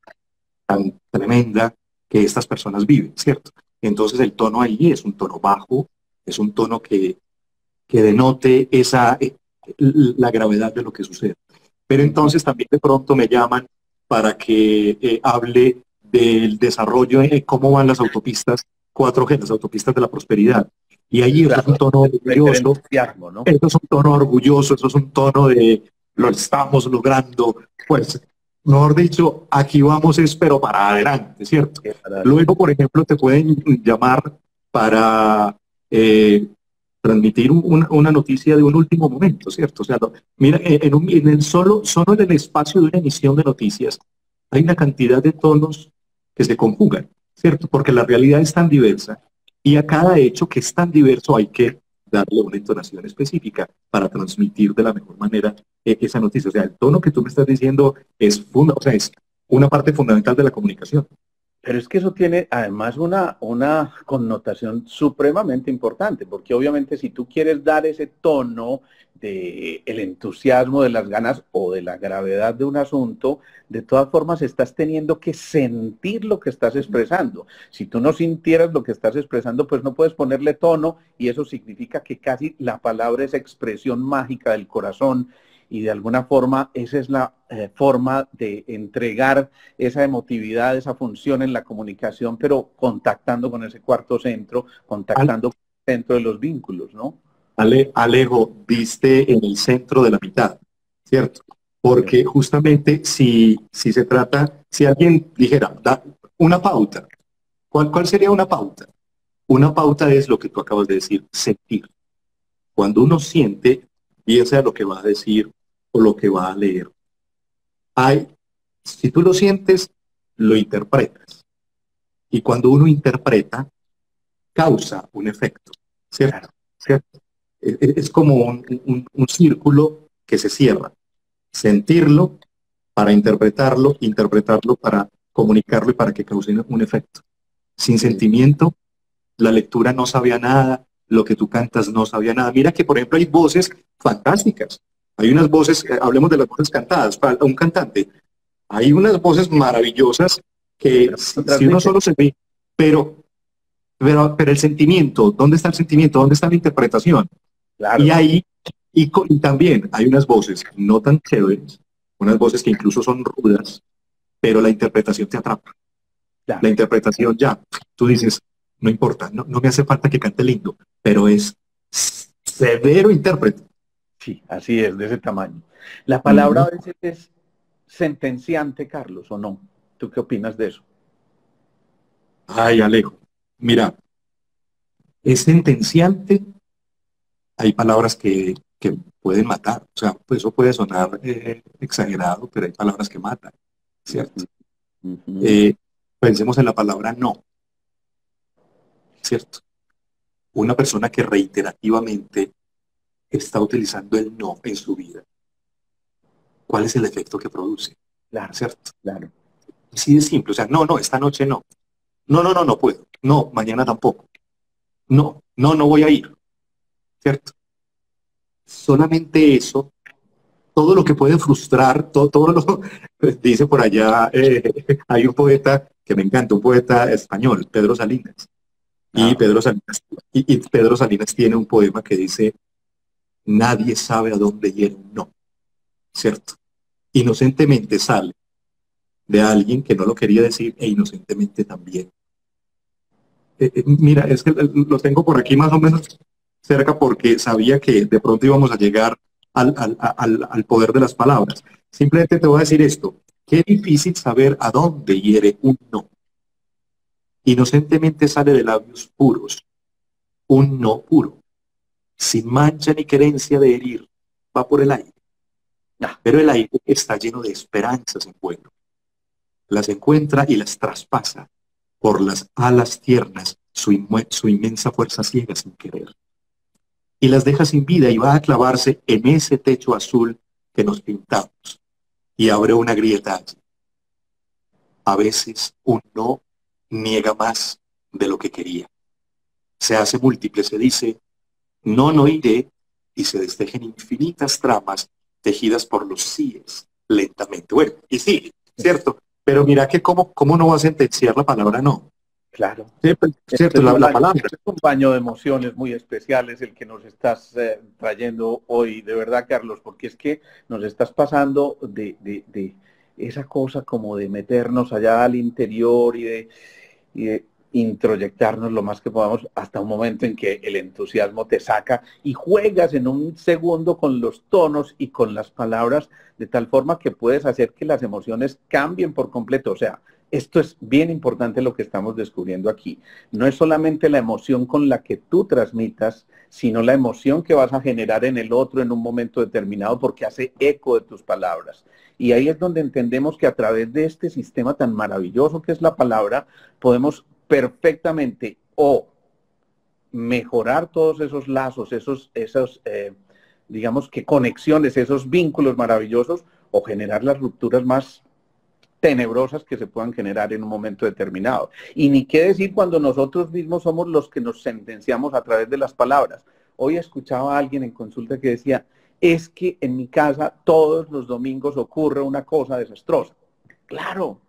tan tremenda que estas personas viven, ¿cierto? Entonces el tono ahí es un tono bajo, es un tono que denote la gravedad de lo que sucede. Pero entonces también de pronto me llaman para que hable del desarrollo, cómo van las autopistas 4G, las autopistas de la prosperidad. Y ahí eso es un Claro, tono el orgulloso, entusiasmo, ¿no? eso es un tono orgulloso, eso es un tono de lo estamos logrando. Pues, mejor dicho, aquí vamos es pero para adelante, ¿cierto? Qué maravilla. Luego, por ejemplo, te pueden llamar para transmitir una noticia de un último momento, ¿cierto? O sea, mira, en el solo en el espacio de una emisión de noticias hay una cantidad de tonos que se conjugan, ¿cierto? Porque la realidad es tan diversa y a cada hecho que es tan diverso hay que darle una entonación específica para transmitir de la mejor manera esa noticia. O sea, el tono que tú me estás diciendo o sea, es una parte fundamental de la comunicación. Pero es que eso tiene además una connotación supremamente importante, porque obviamente si tú quieres dar ese tono de el entusiasmo, de las ganas o de la gravedad de un asunto, de todas formas estás teniendo que sentir lo que estás expresando. Si tú no sintieras lo que estás expresando, pues no puedes ponerle tono y eso significa que casi la palabra es expresión mágica del corazón y de alguna forma esa es la forma de entregar esa emotividad, esa función en la comunicación, pero contactando con ese cuarto centro, contactando con el centro de los vínculos, ¿no? Alejo, viste en el centro de la mitad, ¿cierto? Sí. Porque justamente si se trata, si alguien dijera, da una pauta, ¿cuál sería una pauta? Una pauta es lo que tú acabas de decir, sentir. Cuando uno siente, bien sea lo que va a decir o lo que va a leer, hay, si tú lo sientes, lo interpretas. Y cuando uno interpreta, causa un efecto, ¿cierto? Claro. ¿Cierto? Es como un círculo que se cierra. Sentirlo para interpretarlo, interpretarlo para comunicarlo y para que cause un efecto. Sin Sí. sentimiento, la lectura no sabía nada, lo que tú cantas no sabía nada. Mira que, por ejemplo, hay voces fantásticas. Hay unas voces, hablemos de las voces cantadas, para un cantante. Hay unas voces maravillosas que Pero no si uno transmite. solo se ve, pero, pero el sentimiento, ¿dónde está el sentimiento? ¿Dónde está la interpretación? Y Claro. ahí, y también hay unas voces no tan chéveres, unas voces que incluso son rudas, pero la interpretación te atrapa. La Claro. interpretación ya, tú dices, no importa, no me hace falta que cante lindo, pero es severo intérprete. Sí, así es, de ese tamaño. La palabra Ujú. a veces es sentenciante, Carlos, ¿o no? ¿Tú qué opinas de eso? Ay, Alejo, mira, es sentenciante, hay palabras que pueden matar, o sea, pues eso puede sonar exagerado, pero hay palabras que matan, ¿cierto? Ujú, ujú. Eh, Pensemos en la palabra no, ¿cierto? Una persona que reiterativamente está utilizando el no en su vida, ¿cuál es el efecto que produce? Claro, ¿Cierto? claro. Así de simple, o sea, no, no, esta noche no. No, no, no, no puedo. No, mañana tampoco. No, no, no voy a ir, ¿cierto? Solamente eso, todo lo que puede frustrar, todo lo, dice por allá, hay un poeta que me encanta, un poeta español, Pedro Salinas. Y Ah, Pedro Salinas, y Pedro Salinas tiene un poema que dice, nadie sabe a dónde hiere un no, ¿cierto? Inocentemente sale de alguien que no lo quería decir e inocentemente también. Mira, es que lo tengo por aquí más o menos cerca porque sabía que de pronto íbamos a llegar al poder de las palabras. Simplemente te voy a decir esto. Qué difícil saber a dónde hiere un no. Inocentemente sale de labios puros, un no puro, sin mancha ni querencia de herir, va por el aire. ah, Pero el aire está lleno de esperanzas en vuelo. Las encuentra y las traspasa por las alas tiernas, su inmensa fuerza ciega sin querer. Y las deja sin vida y va a clavarse en ese techo azul que nos pintamos y abre una grieta allí. A veces un no niega más de lo que quería. Se hace múltiple, se dice, no, no iré, y se destejen infinitas tramas tejidas por los síes lentamente. Bueno, y sigue, ¿cierto? Pero mira que cómo no va a sentenciar la palabra no. claro. Sí, pues, Este cierto, es, la palabra. este es un baño de emociones muy especiales el que nos estás trayendo hoy, de verdad, Carlos, porque es que nos estás pasando de esa cosa como de meternos allá al interior y de introyectarnos lo más que podamos hasta un momento en que el entusiasmo te saca y juegas en un segundo con los tonos y con las palabras de tal forma que puedes hacer que las emociones cambien por completo. O sea, esto es bien importante lo que estamos descubriendo aquí. No es solamente la emoción con la que tú transmitas, sino la emoción que vas a generar en el otro en un momento determinado porque hace eco de tus palabras. Y ahí es donde entendemos que a través de este sistema tan maravilloso que es la palabra, podemos perfectamente o mejorar todos esos lazos, digamos que conexiones, esos vínculos maravillosos, o generar las rupturas más tenebrosas que se puedan generar en un momento determinado. Y ni qué decir cuando nosotros mismos somos los que nos sentenciamos a través de las palabras. Hoy escuchaba a alguien en consulta que decía, es que en mi casa todos los domingos ocurre una cosa desastrosa. Claro,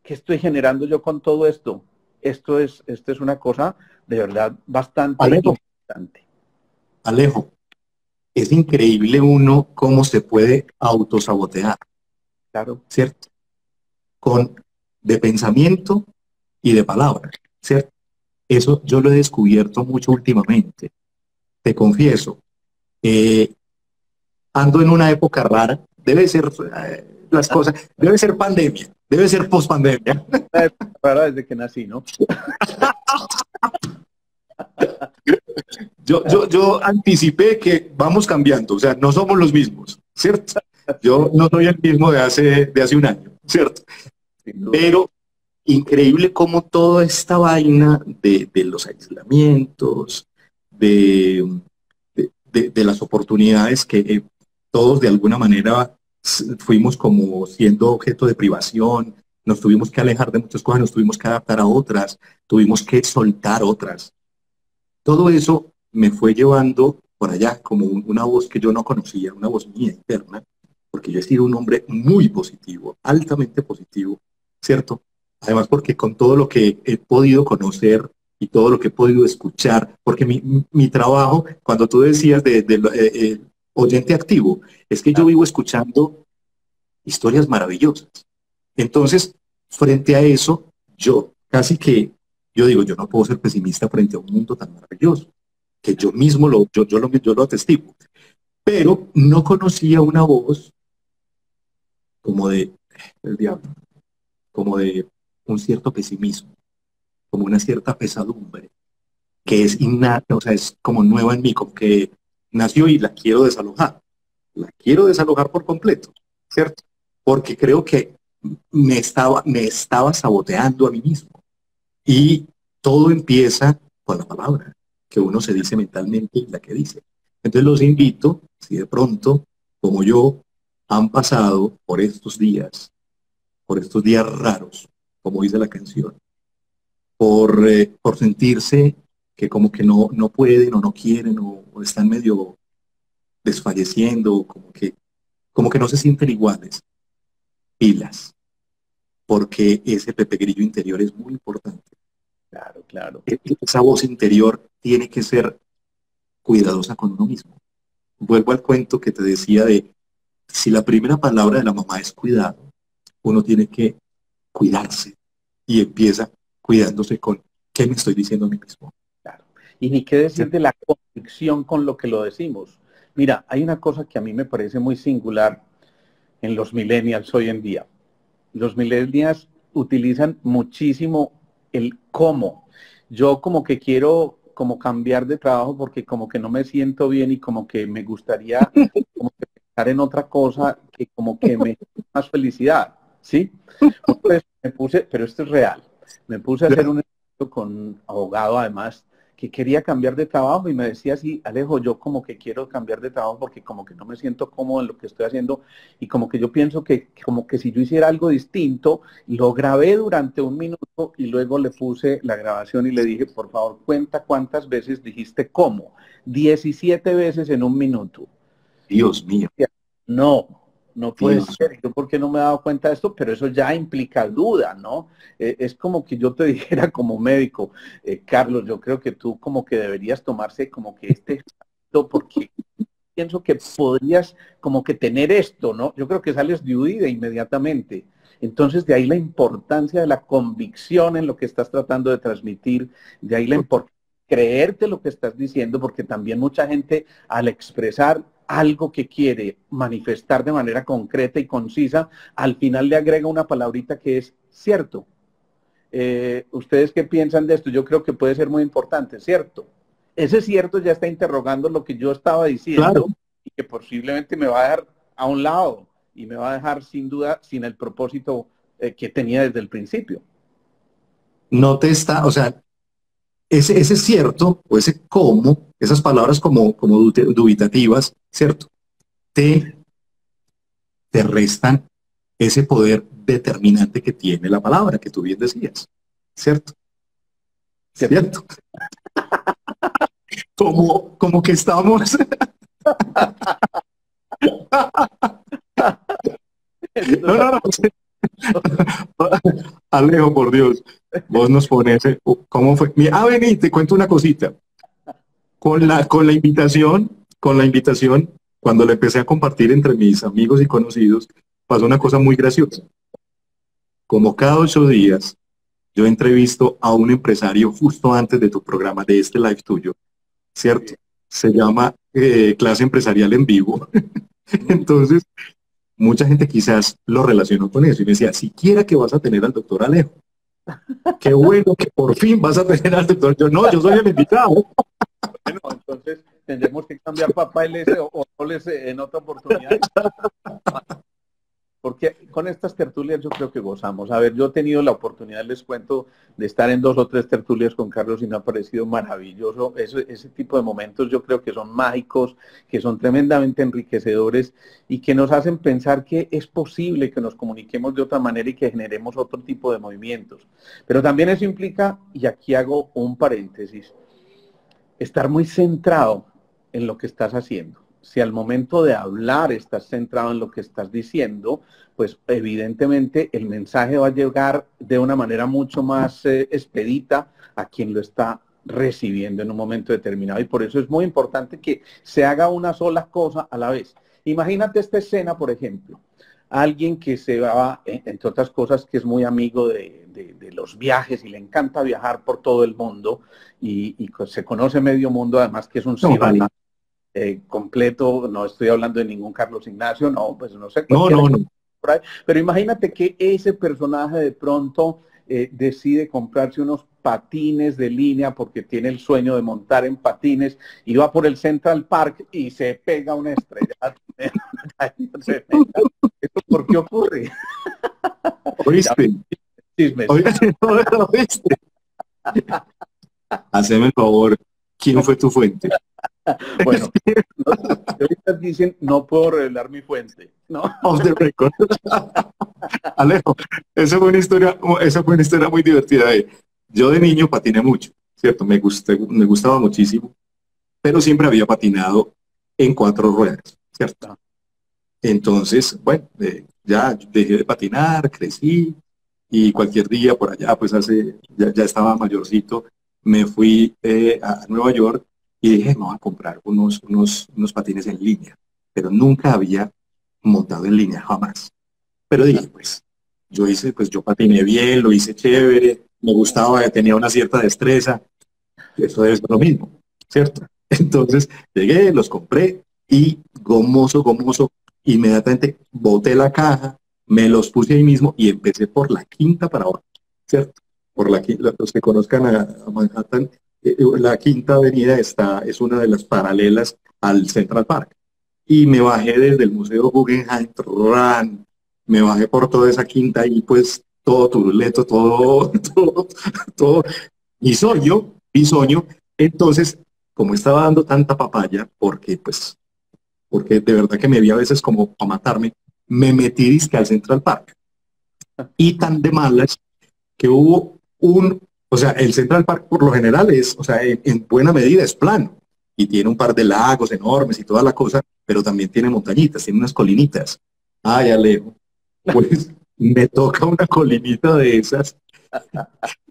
¿qué estoy generando yo con todo esto? Esto es una cosa de verdad bastante Alejo, importante. Alejo, es increíble uno cómo se puede autosabotear, Claro, ¿cierto? Con de pensamiento y de palabra, ¿cierto? Eso yo lo he descubierto mucho últimamente. Te confieso, eh, ando en una época rara, debe ser las cosas, debe ser pandemia, debe ser pospandemia. para desde que nací, ¿no? Yo anticipé que vamos cambiando, o sea, no somos los mismos, ¿cierto? Yo no soy el mismo de hace un año, ¿cierto? Sin duda. Pero increíble cómo toda esta vaina de los aislamientos, de las oportunidades que todos de alguna manera fuimos como siendo objeto de privación, nos tuvimos que alejar de muchas cosas, nos tuvimos que adaptar a otras, tuvimos que soltar otras. Todo eso me fue llevando por allá como una voz que yo no conocía, una voz mía interna, porque yo he sido un hombre muy positivo, altamente positivo, ¿cierto? Además porque con todo lo que he podido conocer y todo lo que he podido escuchar, porque mi trabajo, cuando tú decías de oyente activo, es que yo vivo escuchando historias maravillosas. Entonces, frente a eso, yo digo, yo no puedo ser pesimista frente a un mundo tan maravilloso, que yo mismo yo lo atestigo. Pero no conocía una voz como el diablo, como de un cierto pesimismo, como una cierta pesadumbre, que es innata, o sea, es como nueva en mí, como que nació y la quiero desalojar por completo, ¿cierto? Porque creo que me estaba saboteando a mí mismo. Y todo empieza con la palabra que uno se dice mentalmente y la que dice. Entonces los invito, si de pronto, como yo, han pasado por estos días raros, como dice la canción, por sentirse que como que no pueden o no quieren o están medio desfalleciendo, como que no se sienten iguales, pilas, porque ese Pepe Grillo interior es muy importante. Claro, claro. Esa voz interior tiene que ser cuidadosa con uno mismo. Vuelvo al cuento que te decía de, si la primera palabra de la mamá es cuidado, uno tiene que cuidarse y empieza cuidándose con qué me estoy diciendo a mí mismo. Claro. Y ni qué decir de la convicción con lo que lo decimos. Mira, hay una cosa que a mí me parece muy singular en los millennials hoy en día. Los millennials utilizan muchísimo el cómo. Yo como que quiero como cambiar de trabajo porque como que no me siento bien y como que me gustaría como que pensar en otra cosa que como que me dé más felicidad, ¿sí? Pues me puse, pero esto es real, me puse a hacer un estudio con un abogado además que quería cambiar de trabajo y me decía así, Alejo, yo como que quiero cambiar de trabajo porque como que no me siento cómodo en lo que estoy haciendo y como que yo pienso que como que si yo hiciera algo distinto, lo grabé durante un minuto y luego le puse la grabación y le dije, por favor, cuenta cuántas veces dijiste cómo. 17 veces en un minuto. Dios mío, No, no puede Dios. ser. Yo porque no me he dado cuenta de esto, pero eso ya implica duda, ¿no? Es como que yo te dijera como médico, Carlos, yo creo que tú como que deberías tomarse como que este porque pienso que podrías como que tener esto, ¿no? Yo creo que sales de huida inmediatamente. Entonces, de ahí la importancia de la convicción en lo que estás tratando de transmitir, de ahí la importancia de creerte lo que estás diciendo, porque también mucha gente al expresar algo que quiere manifestar de manera concreta y concisa, al final le agrega una palabrita que es cierto. ¿Ustedes qué piensan de esto? Yo creo que puede ser muy importante, ¿cierto? Ese cierto ya está interrogando lo que yo estaba Claro, diciendo y que posiblemente me va a dejar a un lado y me va a dejar sin duda sin el propósito que tenía desde el principio. no te está, o sea, ese cierto o ese cómo, esas palabras como dubitativas, ¿cierto? Te, te restan ese poder determinante que tiene la palabra, que tú bien decías, ¿cierto? ¿Cierto? ¿Cierto? Como que estamos, no, no, no, Alejo, por Dios, vos nos pones, ¿cómo fue? Mira, vení, te cuento una cosita. Con la invitación, cuando la empecé a compartir entre mis amigos y conocidos, pasó una cosa muy graciosa. Como cada 8 días, yo entrevisto a un empresario justo antes de tu programa, de este live tuyo, ¿cierto? Se llama Clase Empresarial en Vivo. Entonces, mucha gente quizás lo relacionó con eso y me decía, siquiera que vas a tener al doctor Alejo. Qué bueno que por fin vas a tener al doctor. Yo no, yo soy el invitado. Bueno, entonces tendremos que cambiar papá LS o roles en otra oportunidad. Porque con estas tertulias yo creo que gozamos. A ver, yo he tenido la oportunidad, les cuento, de estar en 2 o 3 tertulias con Carlos y me ha parecido maravilloso. Ese tipo de momentos yo creo que son mágicos, que son tremendamente enriquecedores y que nos hacen pensar que es posible que nos comuniquemos de otra manera y que generemos otro tipo de movimientos. Pero también eso implica, y aquí hago un paréntesis, estar muy centrado en lo que estás haciendo. Si al momento de hablar estás centrado en lo que estás diciendo, pues evidentemente el mensaje va a llegar de una manera mucho más expedita a quien lo está recibiendo en un momento determinado. Y por eso es muy importante que se haga una sola cosa a la vez. Imagínate esta escena, por ejemplo. Alguien que se va, entre otras cosas, que es muy amigo de los viajes y le encanta viajar por todo el mundo y se conoce medio mundo, además que es un Ojalá. cibañero completo, no estoy hablando de ningún Carlos Ignacio, no, pues no sé, No, cualquiera no, que no. por ahí, pero imagínate que ese personaje de pronto decide comprarse unos patines de línea porque tiene el sueño de montar en patines y va por el Central Park y se pega una estrella. ¿Eso por qué ocurre? Ya, ¿Oíste? chismes. ¿Oíste? ¿Oíste? Haceme el favor, ¿quién fue tu fuente? Bueno, ahorita dicen, no puedo revelar mi fuente, ¿no? Off the record. Alejo, esa fue una historia muy divertida. Yo de niño patiné mucho, ¿cierto? Me gustaba muchísimo, pero siempre había patinado en cuatro ruedas, ¿cierto? Entonces, bueno, ya dejé de patinar, crecí y cualquier día por allá, pues ya estaba mayorcito, me fui a Nueva York y dije, me voy a comprar unos patines en línea, pero nunca había montado en línea, jamás. Pero dije, pues yo patiné bien, lo hice chévere, me gustaba, tenía una cierta destreza, eso debe ser lo mismo, ¿cierto? Entonces llegué, los compré y gomoso, inmediatamente boté la caja, me los puse ahí mismo y empecé por la quinta para abajo, ¿cierto? Los que conozcan a Manhattan, la quinta avenida es una de las paralelas al Central Park. Y me bajé desde el Museo Guggenheim, me bajé por toda esa quinta y pues todo turuleto, todo bisoño. Entonces, como estaba dando tanta papaya, porque de verdad que me vi a veces como para matarme, me metí disque al Central Park. Y tan de malas que hubo o sea, el Central Park por lo general o sea, en buena medida es plano y tiene un par de lagos enormes y toda la cosa, pero también tiene montañitas, tiene unas colinitas. Ay, Alejo, pues me toca una colinita de esas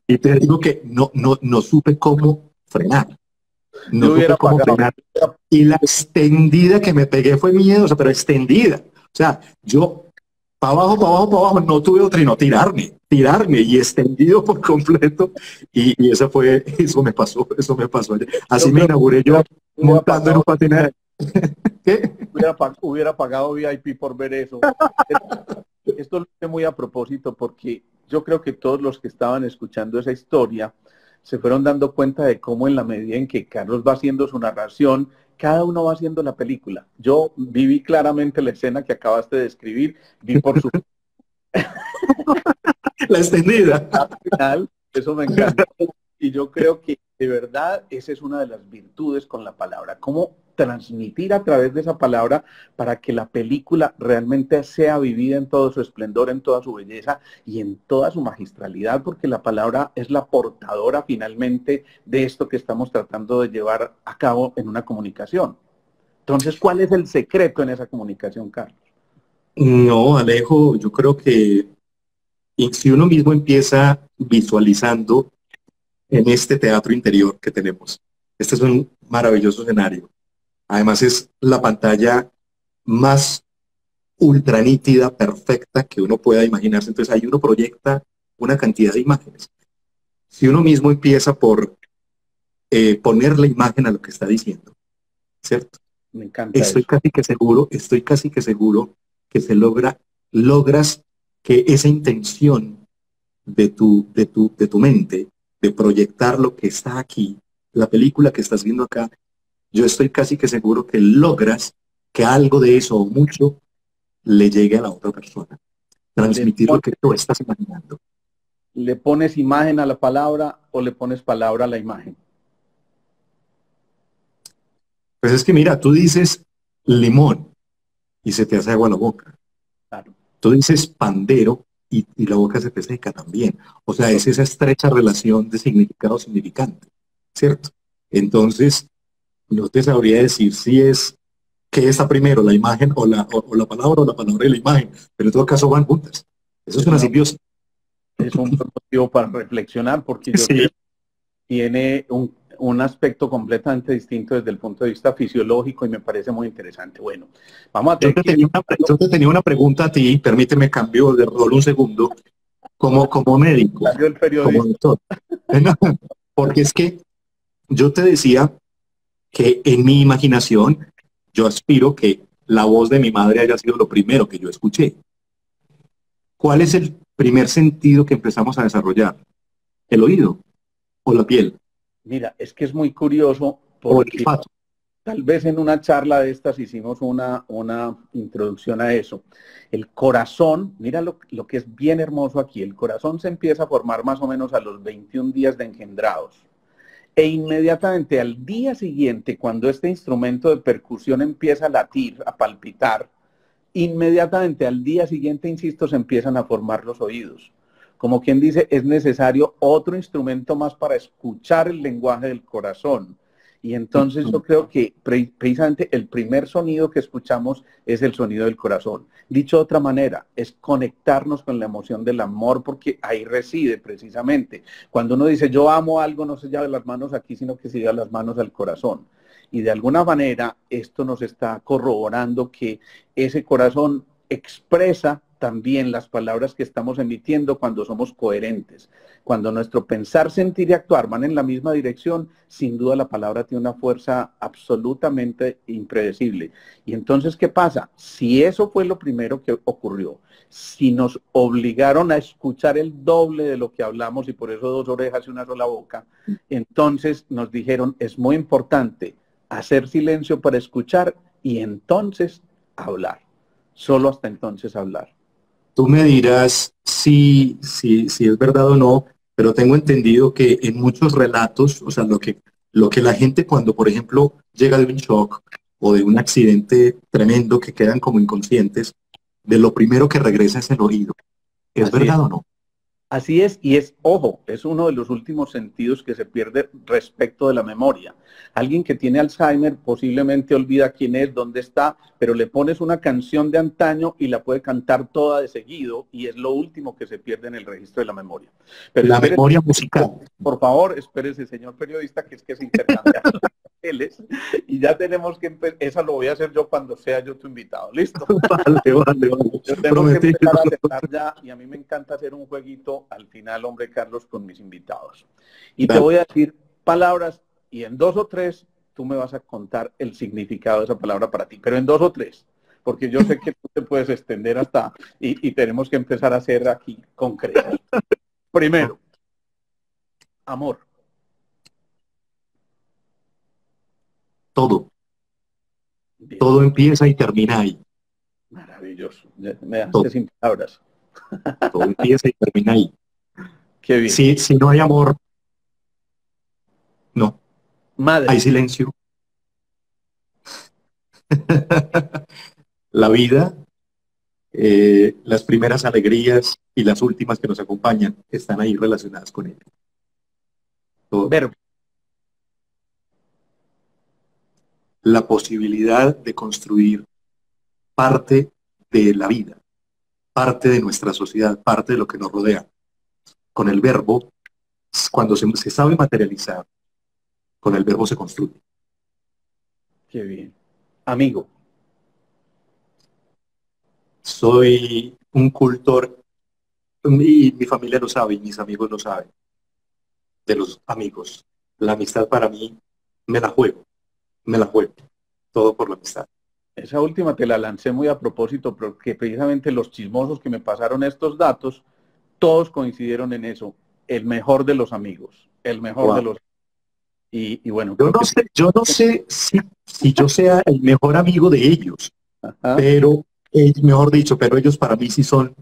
y te digo que no supe cómo frenar, no Yo supe hubiera cómo pagado. frenar. Y la extendida que me pegué fue miedosa, pero extendida. O sea, yo para abajo, no tuve otra y no tirarme y extendido por completo. Y eso me pasó ayer. Yo Así me creo inauguré yo que hubiera montando en un pagado, patinete. ¿Qué? hubiera pagado VIP por ver eso. Esto lo hice muy a propósito porque yo creo que todos los que estaban escuchando esa historia se fueron dando cuenta de cómo en la medida en que Carlos va haciendo su narración, cada uno va haciendo la película. Yo viví claramente la escena que acabaste de describir, vi por su La extendida. final, eso me encanta. Y yo creo que de verdad esa es una de las virtudes con la palabra, cómo transmitir a través de esa palabra para que la película realmente sea vivida en todo su esplendor, en toda su belleza y en toda su magistralidad, porque la palabra es la portadora finalmente de esto que estamos tratando de llevar a cabo en una comunicación. Entonces, ¿cuál es el secreto en esa comunicación, Carlos? No, Alejo, yo creo que si uno mismo empieza visualizando en este teatro interior que tenemos, este es un maravilloso escenario. Además es la pantalla más ultra nítida, perfecta que uno pueda imaginarse. Entonces ahí uno proyecta una cantidad de imágenes. Si uno mismo empieza por ponerle imagen a lo que está diciendo, ¿cierto? Me encanta eso. Estoy casi que seguro que logras que esa intención de tu mente, de proyectar lo que está aquí, la película que estás viendo acá, yo estoy casi que seguro que logras que algo de eso o mucho le llegue a la otra persona. Le, Transmitir lo pon- que tú estás imaginando. ¿Le pones imagen a la palabra o le pones palabra a la imagen? Pues es que mira, tú dices limón y se te hace agua la boca. Claro. Tú dices pandero y la boca se te seca también. O sea, es esa estrecha relación de significado significante, ¿cierto? Entonces, no te sabría decir si es que está primero, la imagen o la palabra o la palabra y la imagen, pero en todo caso van juntas. Eso es Es una una simbiosis. es un buen motivo para reflexionar porque yo Sí. creo que tiene un aspecto completamente distinto desde el punto de vista fisiológico y me parece muy interesante. Bueno, vamos a tener que ir. Yo te tenía una pregunta a ti, permíteme cambio de rol un segundo, como médico, Salió el como periodista. doctor. Porque es que yo te decía que en mi imaginación yo aspiro que la voz de mi madre haya sido lo primero que yo escuché. ¿Cuál es el primer sentido que empezamos a desarrollar? ¿El oído o la piel Mira, es que es muy curioso o el porque olfato? tal vez en una charla de estas hicimos una introducción a eso. El corazón, mira lo que es bien hermoso aquí, el corazón se empieza a formar más o menos a los 21 días de engendrados. E inmediatamente al día siguiente, cuando este instrumento de percusión empieza a latir, a palpitar, inmediatamente al día siguiente, insisto, se empiezan a formar los oídos. Como quien dice, es necesario otro instrumento más para escuchar el lenguaje del corazón. Y entonces yo creo que precisamente el primer sonido que escuchamos es el sonido del corazón. Dicho de otra manera, es conectarnos con la emoción del amor, porque ahí reside precisamente. Cuando uno dice yo amo algo, no se lleva las manos aquí, sino que se lleva las manos al corazón. Y de alguna manera esto nos está corroborando que ese corazón expresa también las palabras que estamos emitiendo cuando somos coherentes. Cuando nuestro pensar, sentir y actuar van en la misma dirección, sin duda la palabra tiene una fuerza absolutamente impredecible. Y entonces, ¿qué pasa? Si eso fue lo primero que ocurrió, si nos obligaron a escuchar el doble de lo que hablamos y por eso 2 orejas y una sola boca, entonces nos dijeron, es muy importante hacer silencio para escuchar y entonces hablar. Solo hasta entonces hablar. Tú me dirás si es verdad o no, pero tengo entendido que en muchos relatos, o sea, lo que la gente cuando, por ejemplo, llega de un shock o de un accidente tremendo que quedan como inconscientes, de lo primero que regresa es el oído. ¿Es Así verdad es. o no? Así es, y es, ojo, es uno de los últimos sentidos que se pierde respecto de la memoria. Alguien que tiene Alzheimer posiblemente olvida quién es, dónde está, pero le pones una canción de antaño y la puede cantar toda de seguido y es lo último que se pierde en el registro de la memoria. Pero La espérese, memoria musical. por favor, espérese, señor periodista, que es que se intercambian los papeles y ya tenemos que empezar, esa lo voy a hacer yo cuando sea yo tu invitado, ¿listo? Vale. Yo tengo que Prometido. empezar a aceptar ya, y a mí me encanta hacer un jueguito al final, hombre Carlos, con mis invitados. Y te Dale. voy a decir palabras, y en 2 o 3 tú me vas a contar el significado de esa palabra para ti, pero en 2 o 3, porque yo sé que tú te puedes extender hasta, y tenemos que empezar a hacer aquí concreto. Primero, amor. Todo. Bien, Todo empieza y termina ahí. maravilloso. Me dejaste Todo, sin palabras. todo empieza y termina ahí. Qué bien. Si no hay amor, no. Hay Madre. silencio. La vida, las primeras alegrías y las últimas que nos acompañan están ahí relacionadas con ella. Todo. Verbo. La posibilidad de construir parte de la vida, parte de nuestra sociedad, parte de lo que nos rodea. Con el verbo, cuando se sabe materializar, con el verbo se construye. Qué bien. Amigo. Soy un cultor, y mi familia lo sabe y mis amigos lo saben, de los amigos. La amistad para mí, me la juego, todo por la amistad. Esa última te la lancé muy a propósito, porque precisamente los chismosos que me pasaron estos datos, todos coincidieron en eso. El mejor de los amigos, el mejor de Wow. los... Y bueno, creo que... Yo no sé si yo sea el mejor amigo de ellos, Ajá. pero, mejor dicho, pero ellos para mí sí son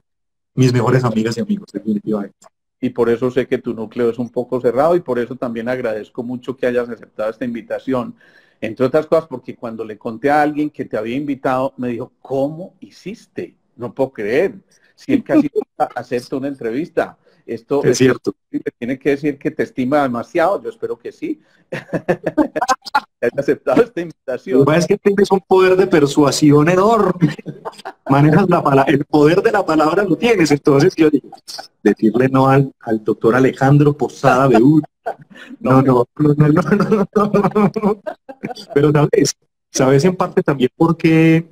mis mejores amigas y amigos, definitivamente. Y por eso sé que tu núcleo es un poco cerrado y por eso también agradezco mucho que hayas aceptado esta invitación. Entre otras cosas, porque cuando le conté a alguien que te había invitado, me dijo, ¿cómo hiciste? No puedo creer. Si él casi nunca acepta una entrevista. Esto Es cierto. tiene que decir que te estima demasiado. Yo espero que sí. Que hayas aceptado esta Lo invitación. que pasa es que tienes un poder de persuasión enorme. Manejas la palabra, el poder de la palabra lo tienes. Entonces yo digo, decirle no al doctor Alejandro Posada Beúr. No. Pero sabes en parte también porque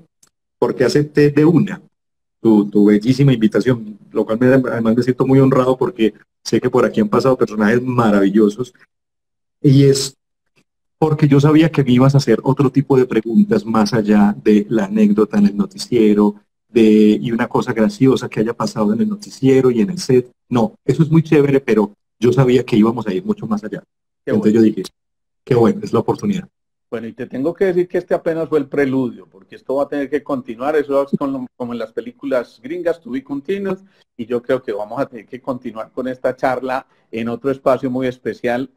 acepté de una tu bellísima invitación, lo cual además me siento muy honrado porque sé que por aquí han pasado personajes maravillosos y es porque yo sabía que me ibas a hacer otro tipo de preguntas más allá de la anécdota en el noticiero, y una cosa graciosa que haya pasado en el noticiero y en el set. No, eso es muy chévere, pero yo sabía que íbamos a ir mucho más allá. Qué Entonces bueno. yo dije, qué bueno, es la oportunidad. Bueno, y te tengo que decir que este apenas fue el preludio, porque esto va a tener que continuar, eso es como en las películas gringas, to be continued, y yo creo que vamos a tener que continuar con esta charla en otro espacio muy especial.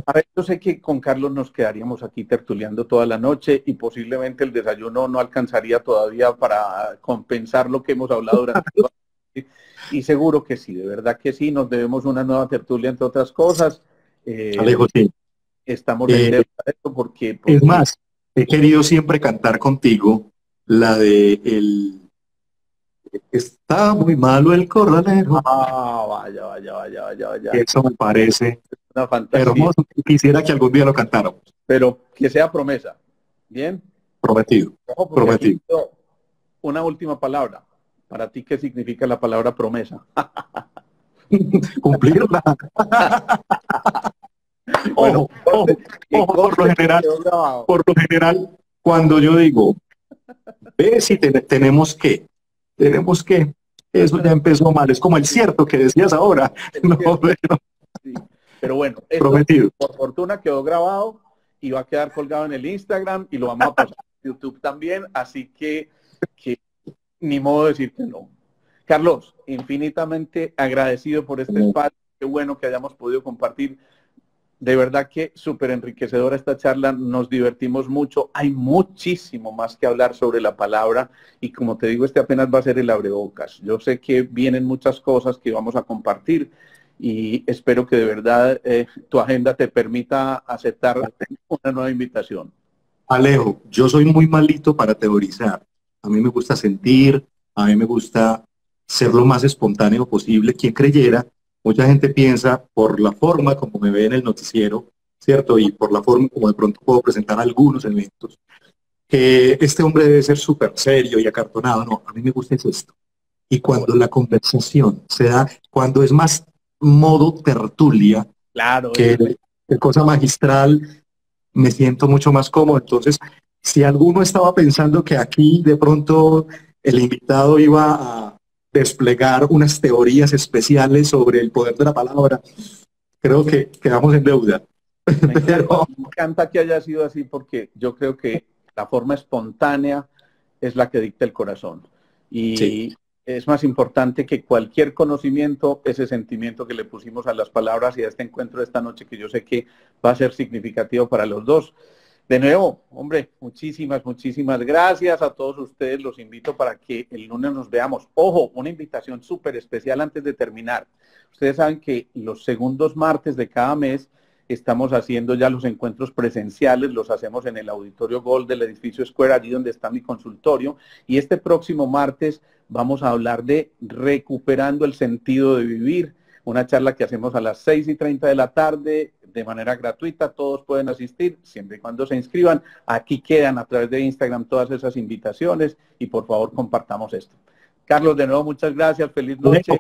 A ver, yo sé que con Carlos nos quedaríamos aquí tertuleando toda la noche y posiblemente el desayuno no alcanzaría todavía para compensar lo que hemos hablado durante toda la noche. Y seguro que sí, de verdad que sí, nos debemos una nueva tertulia entre otras cosas. Alejo, sí. Estamos en deuda de esto Es más, he querido siempre cantar contigo la de el está muy malo el corralero. Vaya. Eso me parece Una fantasía. hermoso. Quisiera que algún día lo cantáramos. Pero que sea promesa. ¿Bien? Prometido. Ojo, Prometido. Una última palabra. Para ti, ¿qué significa la palabra promesa? Cumplirla. Bueno, por lo general, cuando yo digo, ve si tenemos que, eso ya empezó mal, es como el cierto que decías ahora. No, sí. Pero bueno, prometido. Por fortuna quedó grabado y va a quedar colgado en el Instagram y lo vamos a pasar en YouTube también, así que ni modo de decir que no. Carlos, infinitamente agradecido por este espacio, qué bueno que hayamos podido compartir. De verdad que súper enriquecedora esta charla, nos divertimos mucho, hay muchísimo más que hablar sobre la palabra y como te digo, este apenas va a ser el abrebocas. Yo sé que vienen muchas cosas que vamos a compartir y espero que de verdad tu agenda te permita aceptar una nueva invitación. Alejo, yo soy muy malito para teorizar. A mí me gusta sentir, a mí me gusta ser lo más espontáneo posible. Quien creyera, mucha gente piensa por la forma como me ve en el noticiero, ¿cierto? Y por la forma como de pronto puedo presentar algunos eventos, que este hombre debe ser súper serio y acartonado. No, a mí me gusta es esto. Y cuando la conversación se da, cuando es más modo tertulia, claro, que cosa magistral, me siento mucho más cómodo. Entonces, si alguno estaba pensando que aquí de pronto el invitado iba a desplegar unas teorías especiales sobre el poder de la palabra, creo que quedamos en deuda. Me encanta que haya sido así porque yo creo que la forma espontánea es la que dicta el corazón. Y sí, es más importante que cualquier conocimiento, ese sentimiento que le pusimos a las palabras y a este encuentro de esta noche, que yo sé que va a ser significativo para los dos. De nuevo, hombre, muchísimas gracias a todos ustedes. Los invito para que el lunes nos veamos. Ojo, una invitación súper especial antes de terminar. Ustedes saben que los segundos martes de cada mes estamos haciendo ya los encuentros presenciales, los hacemos en el Auditorio Gold del edificio Square, allí donde está mi consultorio. Y este próximo martes vamos a hablar de recuperando el sentido de vivir, una charla que hacemos a las 6:30 de la tarde de manera gratuita. Todos pueden asistir siempre y cuando se inscriban. Aquí quedan a través de Instagram todas esas invitaciones y por favor compartamos esto. Carlos, de nuevo muchas gracias, feliz noche.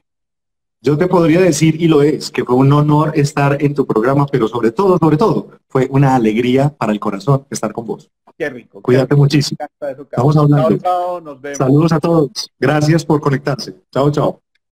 Yo te podría decir, y lo es, que fue un honor estar en tu programa, pero sobre todo, fue una alegría para el corazón estar con vos. Qué rico. Cuídate muchísimo. Eso, estamos hablando. Chao, nos vemos. Saludos a todos. Gracias por conectarse. Chao, chao.